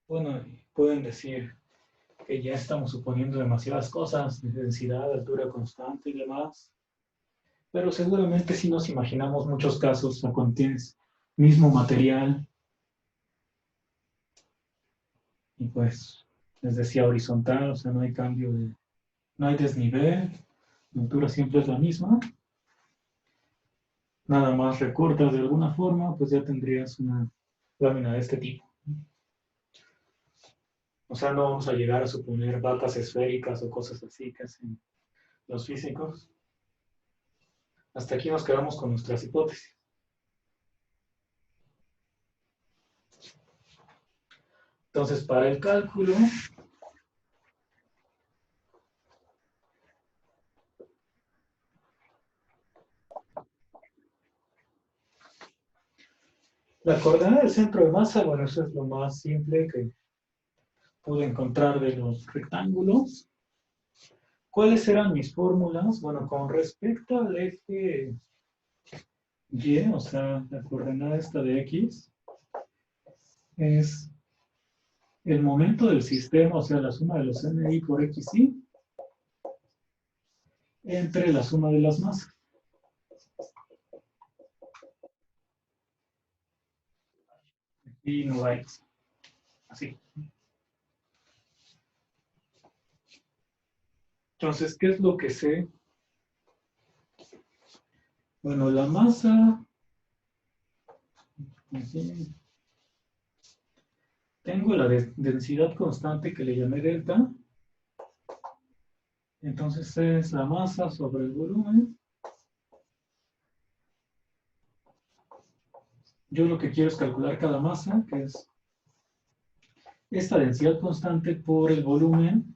Bueno, pueden decir que ya estamos suponiendo demasiadas cosas, de densidad, altura constante y demás, pero seguramente si nos imaginamos muchos casos, o contienes mismo material y pues les decía horizontal, o sea, no hay cambio de, no hay desnivel, la altura siempre es la misma, nada más recortas de alguna forma, pues ya tendrías una lámina de este tipo. O sea, no vamos a llegar a suponer vacas esféricas o cosas así que hacen los físicos. Hasta aquí nos quedamos con nuestras hipótesis. Entonces, para el cálculo, la coordenada del centro de masa, bueno, eso es lo más simple que pude encontrar de los rectángulos. ¿Cuáles eran mis fórmulas? Bueno, con respecto al eje Y, o sea, la coordenada esta de X, es el momento del sistema, o sea, la suma de los MI por XY, entre la suma de las masas. Y no va X. Así. Entonces, ¿qué es lo que sé? Bueno, la masa, aquí, tengo la densidad constante que le llamé delta. Entonces es la masa sobre el volumen. Yo lo que quiero es calcular cada masa, que es esta densidad constante por el volumen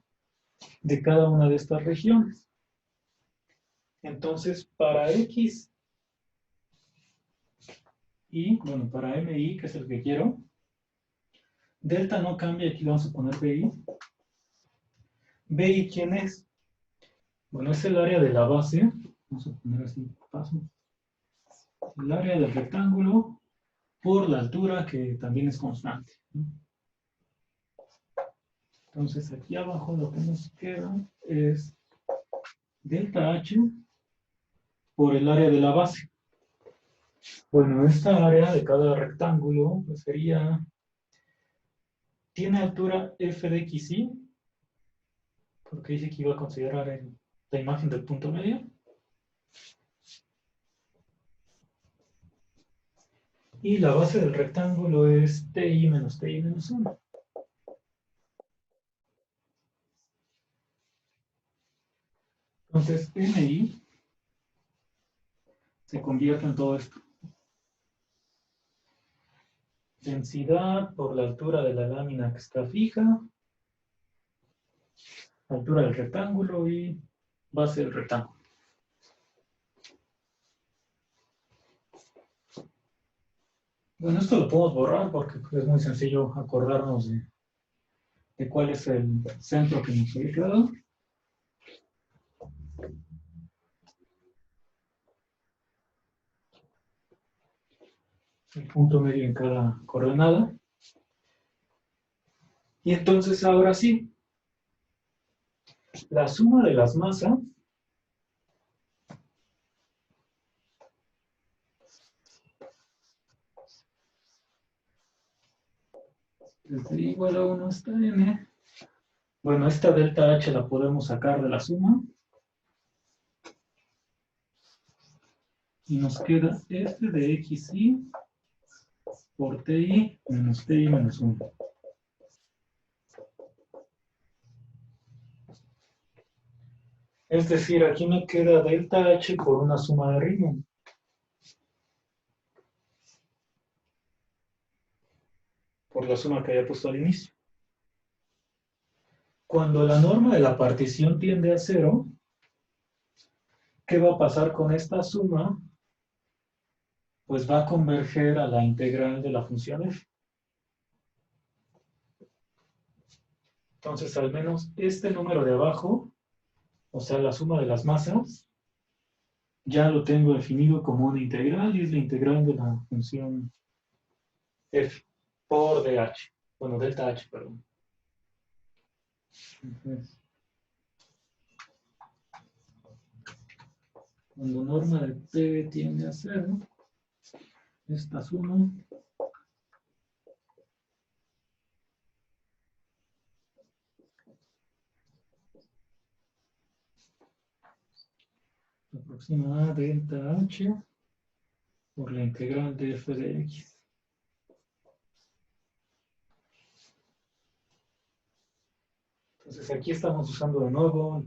de cada una de estas regiones. Entonces, para X y, bueno, para MI, que es el que quiero, delta no cambia, aquí vamos a poner BI. BI, ¿quién es? Bueno, es el área de la base, vamos a poner así, paso. El área del rectángulo por la altura, que también es constante. Entonces, aquí abajo lo que nos queda es delta H por el área de la base. Bueno, esta área de cada rectángulo pues sería, tiene altura f de xy, porque dice que iba a considerar la imagen del punto medio. Y la base del rectángulo es ti menos 1. Entonces, mi se convierte en todo esto. Densidad por la altura de la lámina que está fija, altura del rectángulo y base del rectángulo. Bueno, esto lo podemos borrar porque es muy sencillo acordarnos de cuál es el centro que nos había quedado. El punto medio en cada coordenada. Y entonces ahora sí, la suma de las masas desde igual a 1 hasta n. Bueno, esta delta h la podemos sacar de la suma. Y nos queda f de xy por ti menos ti menos 1. Es decir, aquí me queda delta h por una suma de Riemann. Por la suma que había puesto al inicio. Cuando la norma de la partición tiende a 0, ¿qué va a pasar con esta suma? Pues va a converger a la integral de la función f. Entonces, al menos este número de abajo, o sea, la suma de las masas, ya lo tengo definido como una integral y es la integral de la función f por dh. Bueno, delta h, perdón. Entonces, cuando norma de p tiende a 0, esta suma se aproxima a delta h por la integral de f de x. Entonces aquí estamos usando de nuevo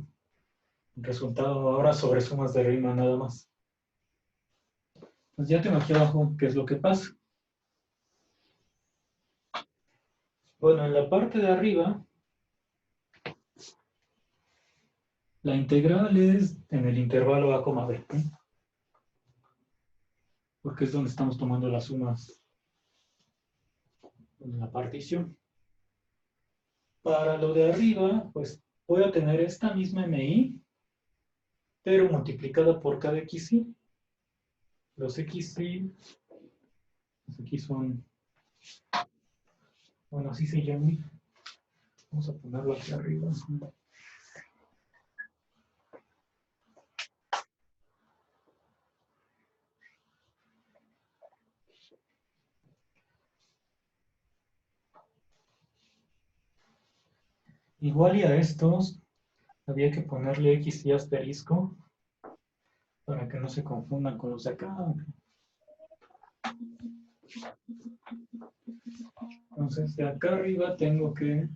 el resultado ahora sobre sumas de Riemann nada más. Pues ya tengo aquí abajo qué es lo que pasa. Bueno, en la parte de arriba, la integral es en el intervalo a, b, ¿eh? Porque es donde estamos tomando las sumas en la partición. Para lo de arriba, pues voy a tener esta misma MI, pero multiplicada por cada XY. Los XY, pues aquí son, bueno, así se llaman. Vamos a ponerlo aquí arriba. Igual y a estos había que ponerle X y asterisco para que no se confundan con los de acá. Entonces de acá arriba tengo que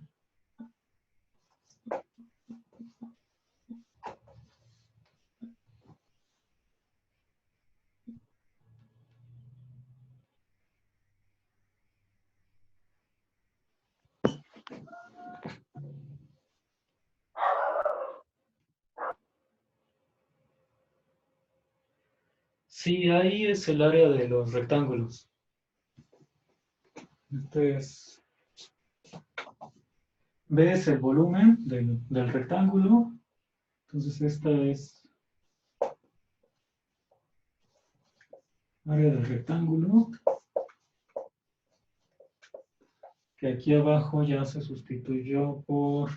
sí, ahí es el área de los rectángulos. Entonces, ves el volumen del rectángulo. Entonces, esta es área del rectángulo. Que aquí abajo ya se sustituyó por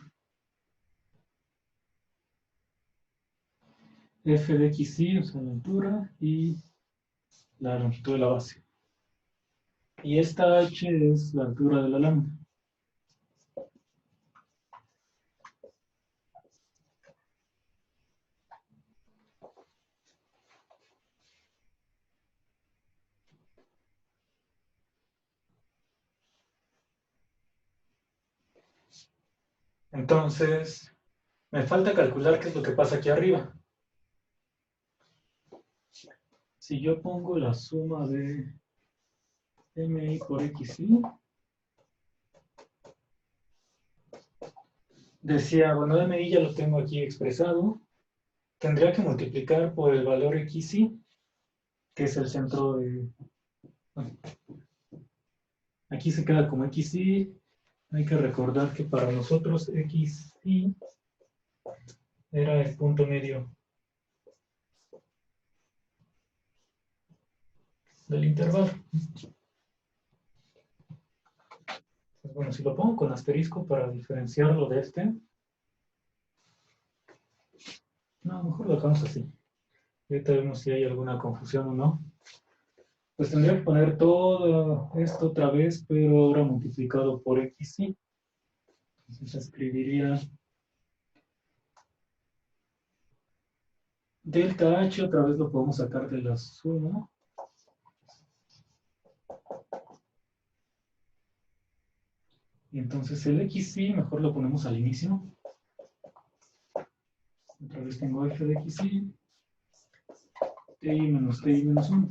f de xy, o sea, la altura, y la longitud de la base. Y esta h es la altura de la lámina. Entonces, me falta calcular qué es lo que pasa aquí arriba. Si yo pongo la suma de mi por xy, Decía, bueno, MI ya lo tengo aquí expresado. Tendría que multiplicar por el valor XY, que es el centro de... Bueno, aquí se queda como XY. Hay que recordar que para nosotros XY era el punto medio del intervalo. Pues bueno, si lo pongo con asterisco para diferenciarlo de este, no, mejor lo dejamos así. Ahorita vemos si hay alguna confusión o no. Pues tendría que poner todo esto otra vez, pero ahora multiplicado por XY. Entonces escribiría delta H, otra vez lo podemos sacar de la suma. Y entonces el XY mejor lo ponemos al inicio. Otra vez tengo f de XY. TI menos TI menos 1.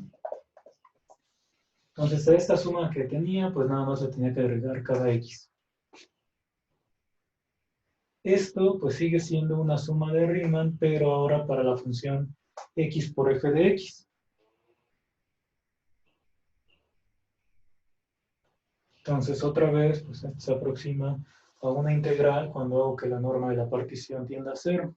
Entonces a esta suma que tenía, pues nada más le tenía que agregar cada X. Esto pues sigue siendo una suma de Riemann, pero ahora para la función X por f de X. Entonces otra vez pues se aproxima a una integral cuando hago que la norma de la partición tienda a 0.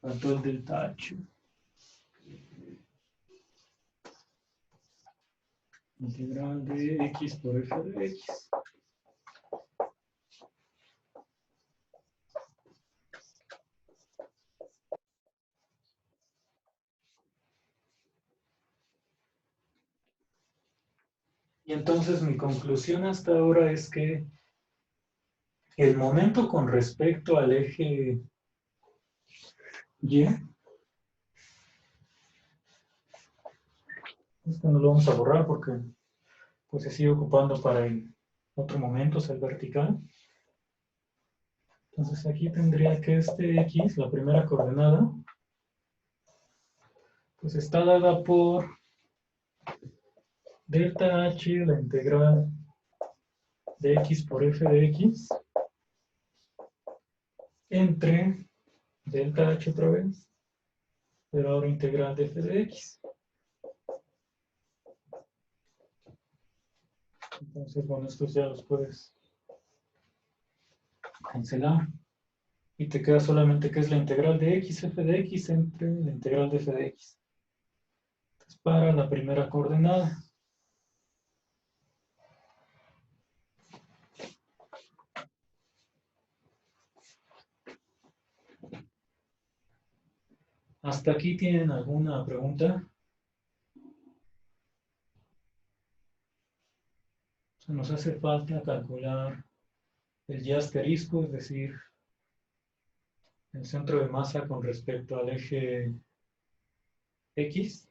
Faltó el delta H. Integral de X por f de X. Y entonces mi conclusión hasta ahora es que el momento con respecto al eje Y, esto no lo vamos a borrar porque pues se sigue ocupando para el otro momento, es el vertical. Entonces aquí tendría que este X, la primera coordenada, pues está dada por delta H, la integral de X por f de X, entre delta H otra vez, pero ahora integral de f de X. Entonces, bueno, estos ya los puedes cancelar. Y te queda solamente que es la integral de X, f de X, entre la integral de f de X. Entonces, para la primera coordenada. ¿Hasta aquí tienen alguna pregunta? O sea, nos hace falta calcular el y asterisco, es decir, el centro de masa con respecto al eje X.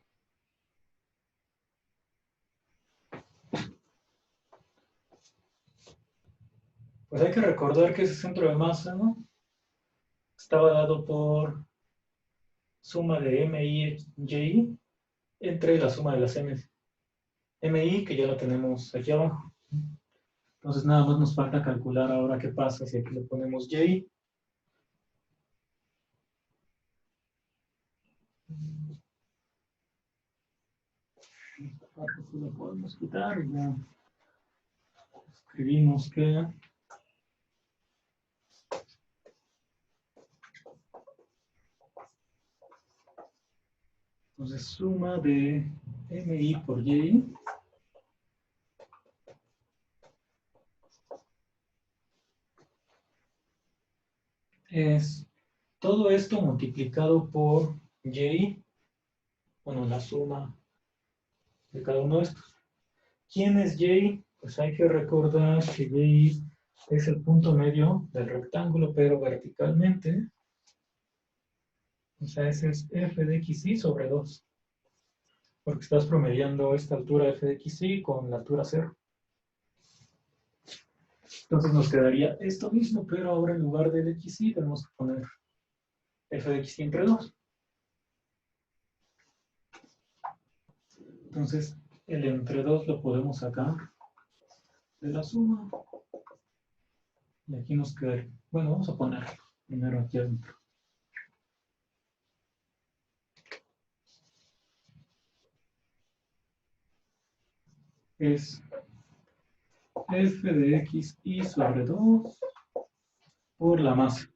Pues hay que recordar que ese centro de masa, ¿no?, estaba dado por suma de MI y Y entre la suma de las MI, que ya la tenemos aquí abajo. Entonces nada más nos falta calcular ahora qué pasa si aquí le ponemos Y. Esta parte sí la podemos quitar y ya escribimos que entonces suma de MI por Y es todo esto multiplicado por Y, bueno, la suma de cada uno de estos. ¿Quién es Y? Pues hay que recordar que Y es el punto medio del rectángulo, pero verticalmente. O sea, ese es f de xy sobre 2. Porque estás promediando esta altura f de xy con la altura 0. Entonces nos quedaría esto mismo, pero ahora en lugar del xy tenemos que poner f de xy entre 2. Entonces el entre 2 lo podemos sacar de la suma. Y aquí nos queda, bueno, vamos a poner primero aquí adentro. Es f de xy sobre 2 por la masa.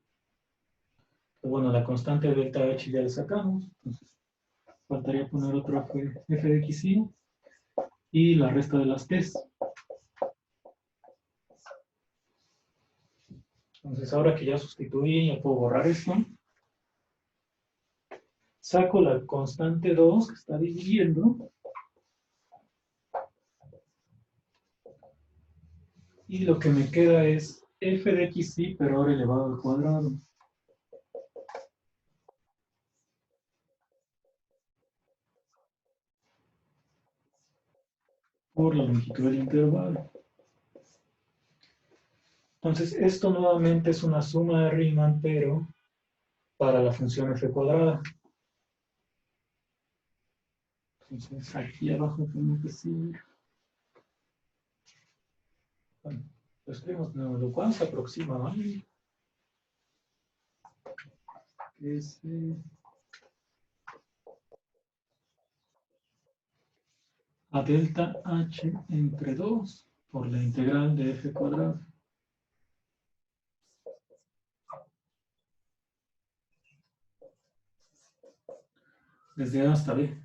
Bueno, la constante delta H ya la sacamos, entonces faltaría poner otro f de xy y la resta de las t's. Entonces ahora que ya sustituí, ya puedo borrar esto. Saco la constante 2 que está dividiendo y lo que me queda es f de xy, pero ahora elevado al cuadrado. Por la longitud del intervalo. Entonces, esto nuevamente es una suma de Riemann, pero para la función f cuadrada. Entonces, aquí abajo tengo que decir, bueno, lo escribimos, no, lo cual se aproxima, ¿vale? Es a delta h entre 2 por la integral de f cuadrado. Desde A hasta B.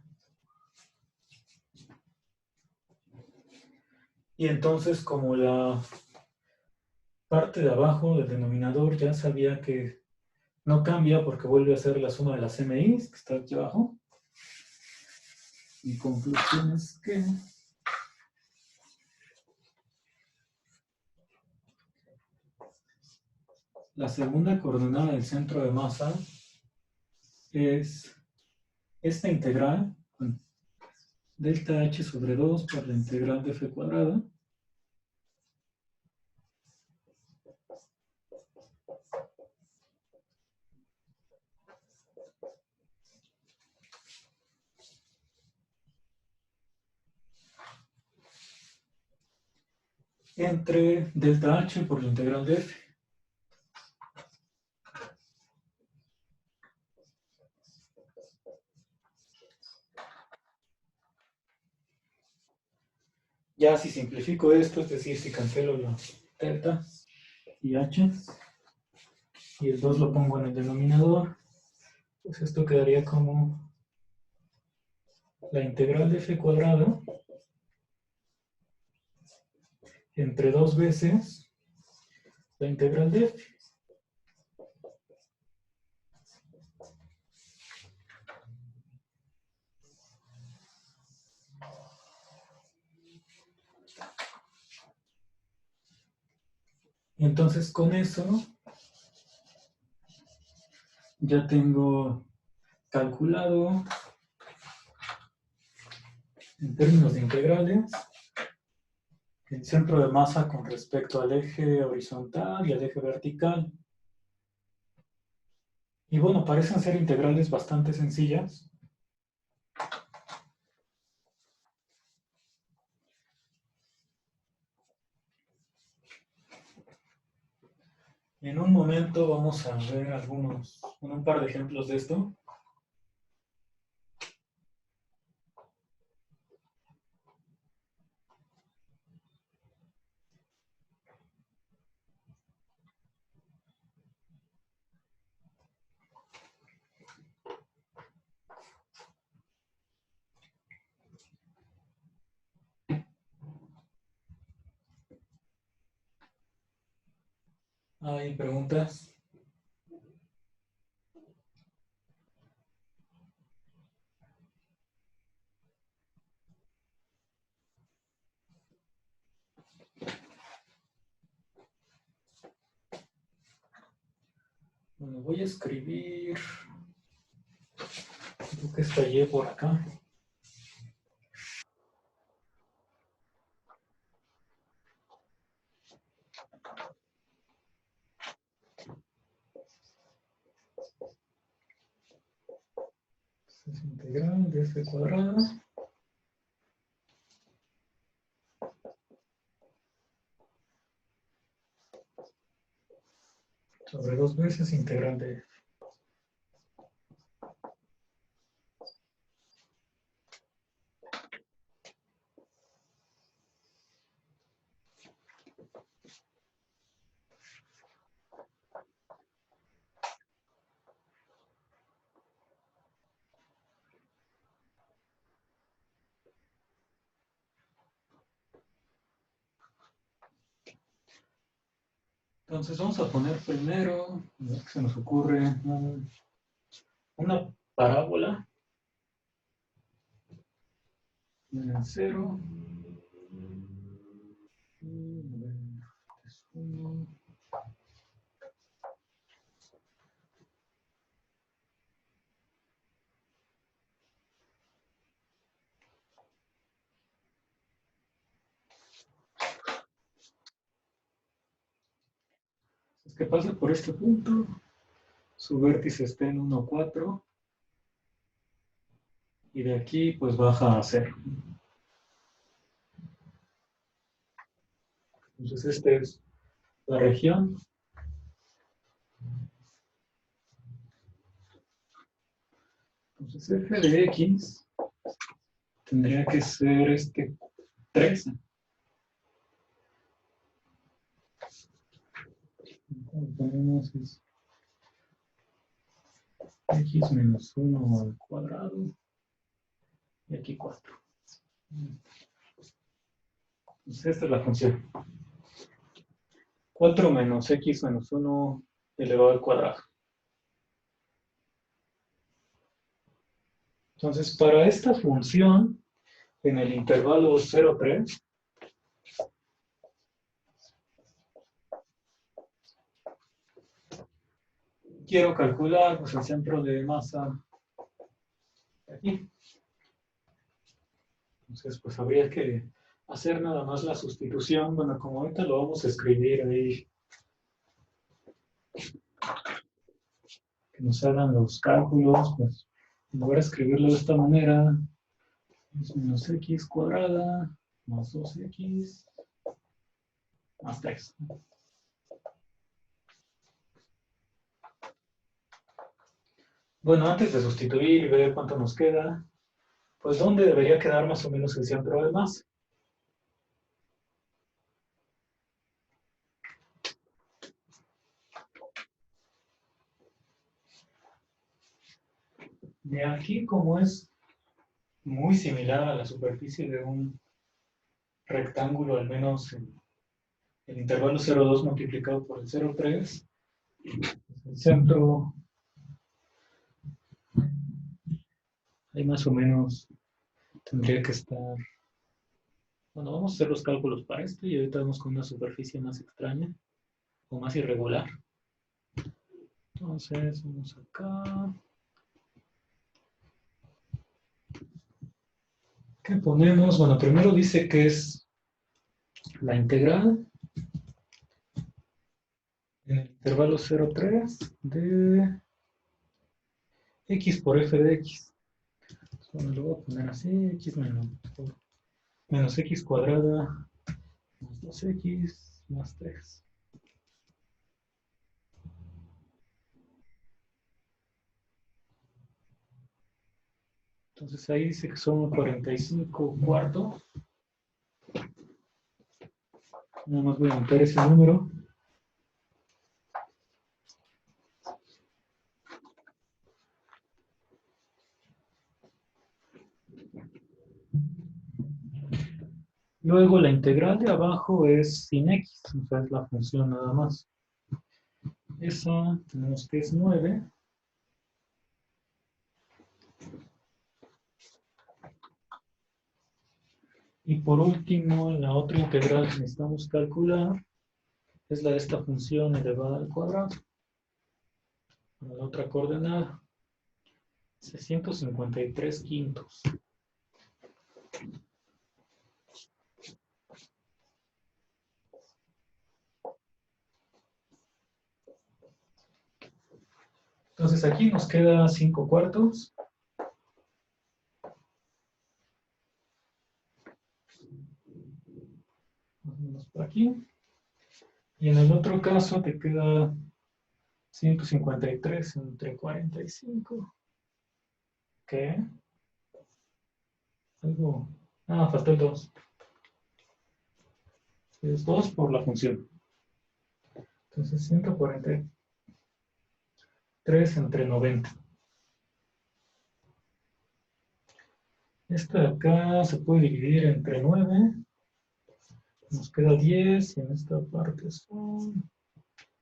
Y entonces, como la parte de abajo del denominador ya sabía que no cambia porque vuelve a ser la suma de las MIs, que está aquí abajo. Mi conclusión es que la segunda coordenada del centro de masa es esta integral, delta h sobre 2 por la integral de f cuadrada. Entre delta h por la integral de f. Ya si simplifico esto, es decir, si cancelo la delta y h, y el 2 lo pongo en el denominador, pues esto quedaría como la integral de f cuadrado entre 2 veces la integral de f. Y entonces con eso ya tengo calculado en términos de integrales el centro de masa con respecto al eje horizontal y al eje vertical. Y bueno, parecen ser integrales bastante sencillas. En un momento vamos a ver un par de ejemplos de esto. ¿Hay preguntas? Bueno, voy a escribir lo que estallé por acá. integral de f cuadrado sobre 2 veces integral de f. Entonces vamos a poner primero, ¿qué se nos ocurre? Una parábola en el 0. Es 1. Es que pasa por este punto, su vértice está en 1, 4, y de aquí pues baja a 0. Entonces esta es la región. Entonces f de x tendría que ser 13. Ponemos x menos 1 al cuadrado y aquí 4. Entonces esta es la función. 4 menos x menos 1 elevado al cuadrado. Entonces, para esta función, en el intervalo 0, 3, quiero calcular pues, el centro de masa de aquí. Entonces, pues habría que hacer nada más la sustitución. Bueno, como ahorita lo vamos a escribir ahí, que nos hagan los cálculos, pues en lugar de escribirlo de esta manera, es menos x cuadrada más 2x más 3. Bueno, antes de sustituir y ver cuánto nos queda, pues ¿dónde debería quedar más o menos el centro de masa? De aquí, como es muy similar a la superficie de un rectángulo, al menos en el intervalo 0,2 multiplicado por el 0,3, el centro ahí más o menos tendría que estar. Bueno, vamos a hacer los cálculos para esto y ahorita vamos con una superficie más extraña o más irregular. Entonces, vamos acá. ¿Qué ponemos? Bueno, primero dice que es la integral en el intervalo 0,3 de x por f de x. Bueno, lo voy a poner así, x menos x cuadrada más 2x más 3. Entonces ahí dice que son 45 cuartos. Nada más voy a anotar ese número. Luego la integral de abajo es sin x, o sea, es la función nada más. Esa tenemos que es 9. Y por último, la otra integral que necesitamos calcular es la de esta función elevada al cuadrado. Para la otra coordenada, 653 quintos. Entonces aquí nos queda 5 cuartos. más o menos por aquí. Y en el otro caso te queda 153 entre 45. ¿Qué? Algo. Ah, faltó el 2. Es 2 por la función. Entonces 143 entre 90. Esta de acá se puede dividir entre 9. Nos queda 10 y en esta parte son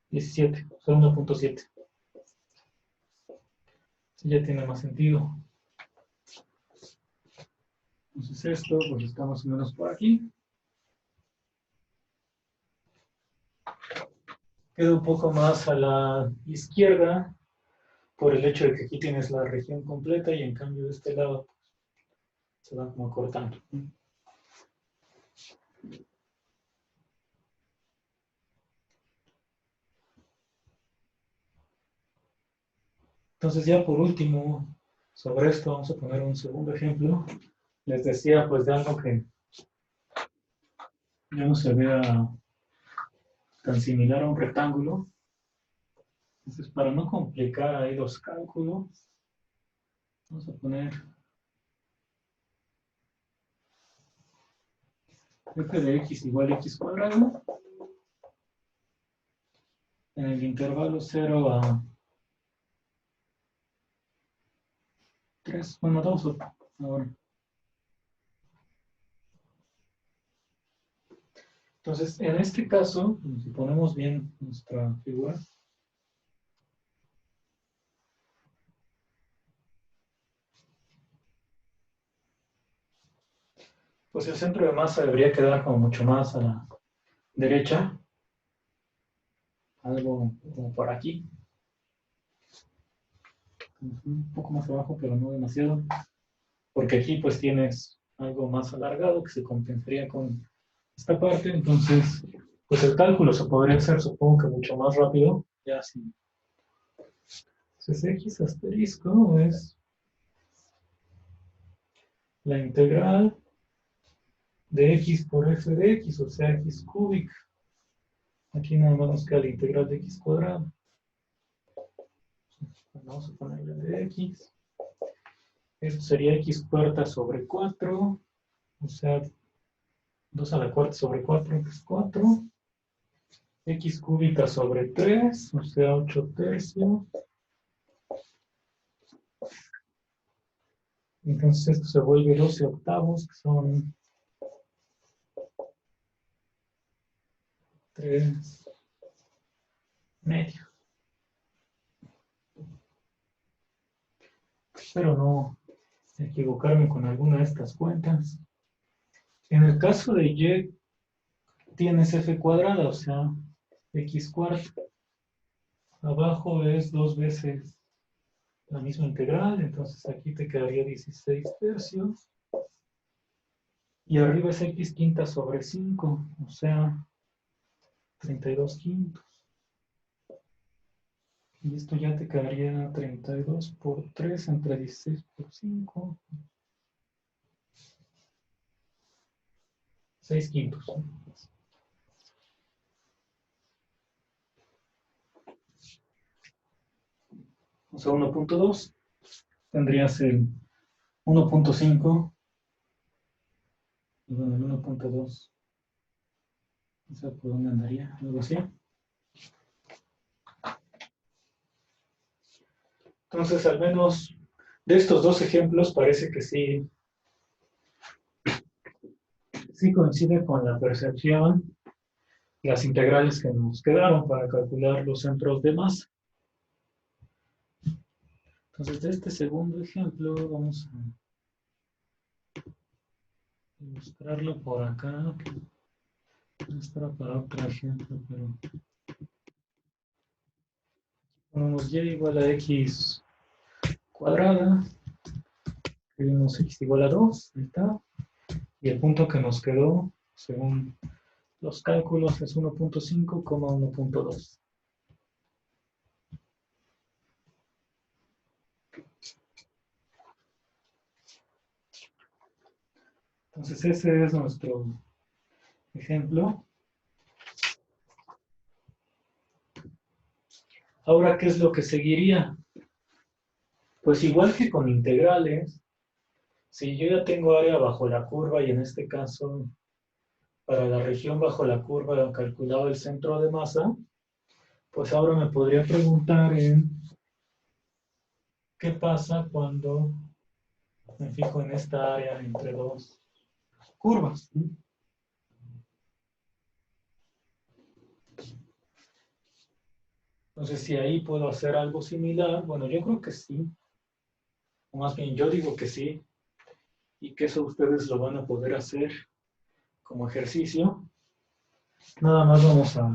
17, son 1.7. Ya tiene más sentido. Entonces esto pues está más o menos por aquí. Queda un poco más a la izquierda por el hecho de que aquí tienes la región completa y en cambio de este lado se va como cortando. Entonces ya por último, sobre esto vamos a poner un segundo ejemplo. Les decía pues de algo que ya no se vea tan similar a un rectángulo. Entonces para no complicar ahí los cálculos, vamos a poner f de x igual a x cuadrado en el intervalo 0 a 3, bueno 2 ahora. Entonces, en este caso, si ponemos bien nuestra figura, pues el centro de masa debería quedar como mucho más a la derecha, algo como por aquí, un poco más abajo, pero no demasiado, porque aquí pues tienes algo más alargado que se compensaría con esta parte, entonces pues el cálculo se podría hacer supongo que mucho más rápido, ya así. Entonces x asterisco es la integral de x por f de x, o sea x cúbica. Aquí nada más nos queda la integral de x cuadrado. Vamos a ponerle de x. Esto sería x cuarta sobre 4, o sea, 2 a la cuarta sobre 4 es 4. X cúbica sobre 3, o sea, 8 tercios. Entonces esto se vuelve 12 octavos, que son 3 medios. Espero no equivocarme con alguna de estas cuentas. En el caso de y, tienes f cuadrada, o sea, x cuarta. Abajo es 2 veces la misma integral, entonces aquí te quedaría 16 tercios. Y arriba es x quinta sobre 5, o sea, 32 quintos. Y esto ya te quedaría 32 por 3 entre 16 por 5. 6 quintos. O sea, 1.2. Tendrías el 1.5. Y bueno, el 1.2. No sé por dónde andaría, algo así. Entonces, al menos de estos dos ejemplos parece que sí coincide con la percepción, las integrales que nos quedaron para calcular los centros de masa. Entonces, de este segundo ejemplo, vamos a ilustrarlo por acá. Esto era para otro ejemplo, pero ponemos y igual a x cuadrada, escribimos x igual a 2, ahí está, y el punto que nos quedó, según los cálculos, es 1.5, 1.2. Entonces ese es nuestro ejemplo. Ahora, ¿qué es lo que seguiría? Pues igual que con integrales, si yo ya tengo área bajo la curva y en este caso, para la región bajo la curva he calculado el centro de masa, pues ahora me podría preguntar en qué pasa cuando me fijo en esta área entre dos curvas. Entonces, si ahí puedo hacer algo similar, bueno, yo creo que sí. O más bien, yo digo que sí. Y que eso ustedes lo van a poder hacer como ejercicio. Nada más vamos a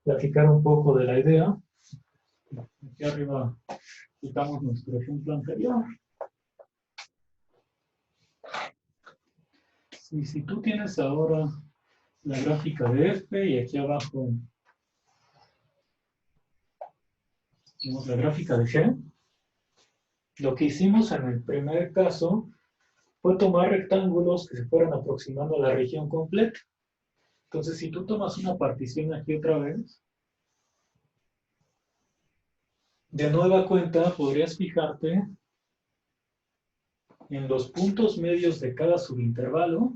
platicar un poco de la idea. Aquí arriba quitamos nuestro ejemplo anterior. Si tú tienes ahora la gráfica de F y aquí abajo tenemos la gráfica de G, lo que hicimos en el primer caso fue tomar rectángulos que se fueran aproximando a la región completa. Entonces, si tú tomas una partición aquí otra vez, de nueva cuenta podrías fijarte en los puntos medios de cada subintervalo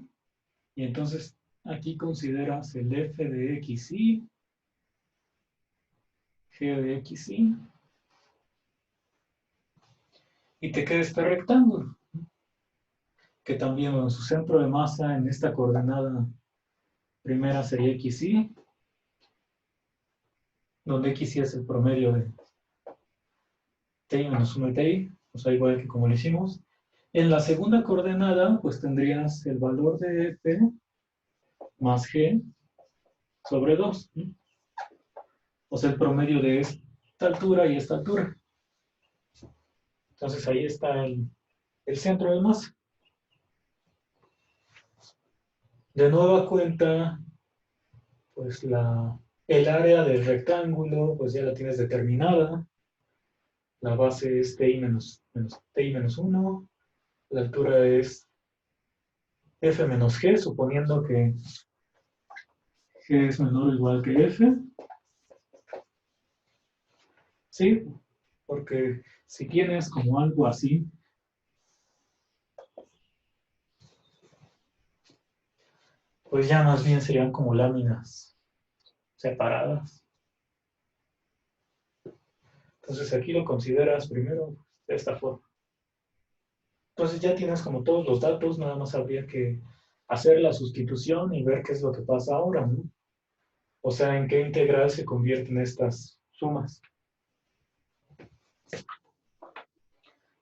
y entonces aquí consideras el f de xy, g de xy y te queda este rectángulo que también en su centro de masa en esta coordenada primera sería xy, donde xy es el promedio de ti menos 1 y ti, o sea, igual que como lo hicimos. En la segunda coordenada, pues tendrías el valor de f más g sobre 2. O sea, el promedio de esta altura y esta altura. Entonces ahí está el centro de masa. De nueva cuenta, pues el área del rectángulo, pues ya la tienes determinada. La base es ti menos 1. La altura es f menos g, suponiendo que g es menor o igual que f. ¿Sí? Porque si tienes como algo así, pues ya más bien serían como láminas separadas. Entonces aquí lo consideras primero de esta forma. Entonces ya tienes como todos los datos, nada más habría que hacer la sustitución y ver qué es lo que pasa ahora, ¿no? O sea, en qué integral se convierten estas sumas.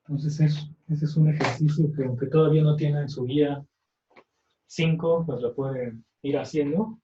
Entonces ese es un ejercicio que aunque todavía no tienen su guía 5, pues lo pueden ir haciendo.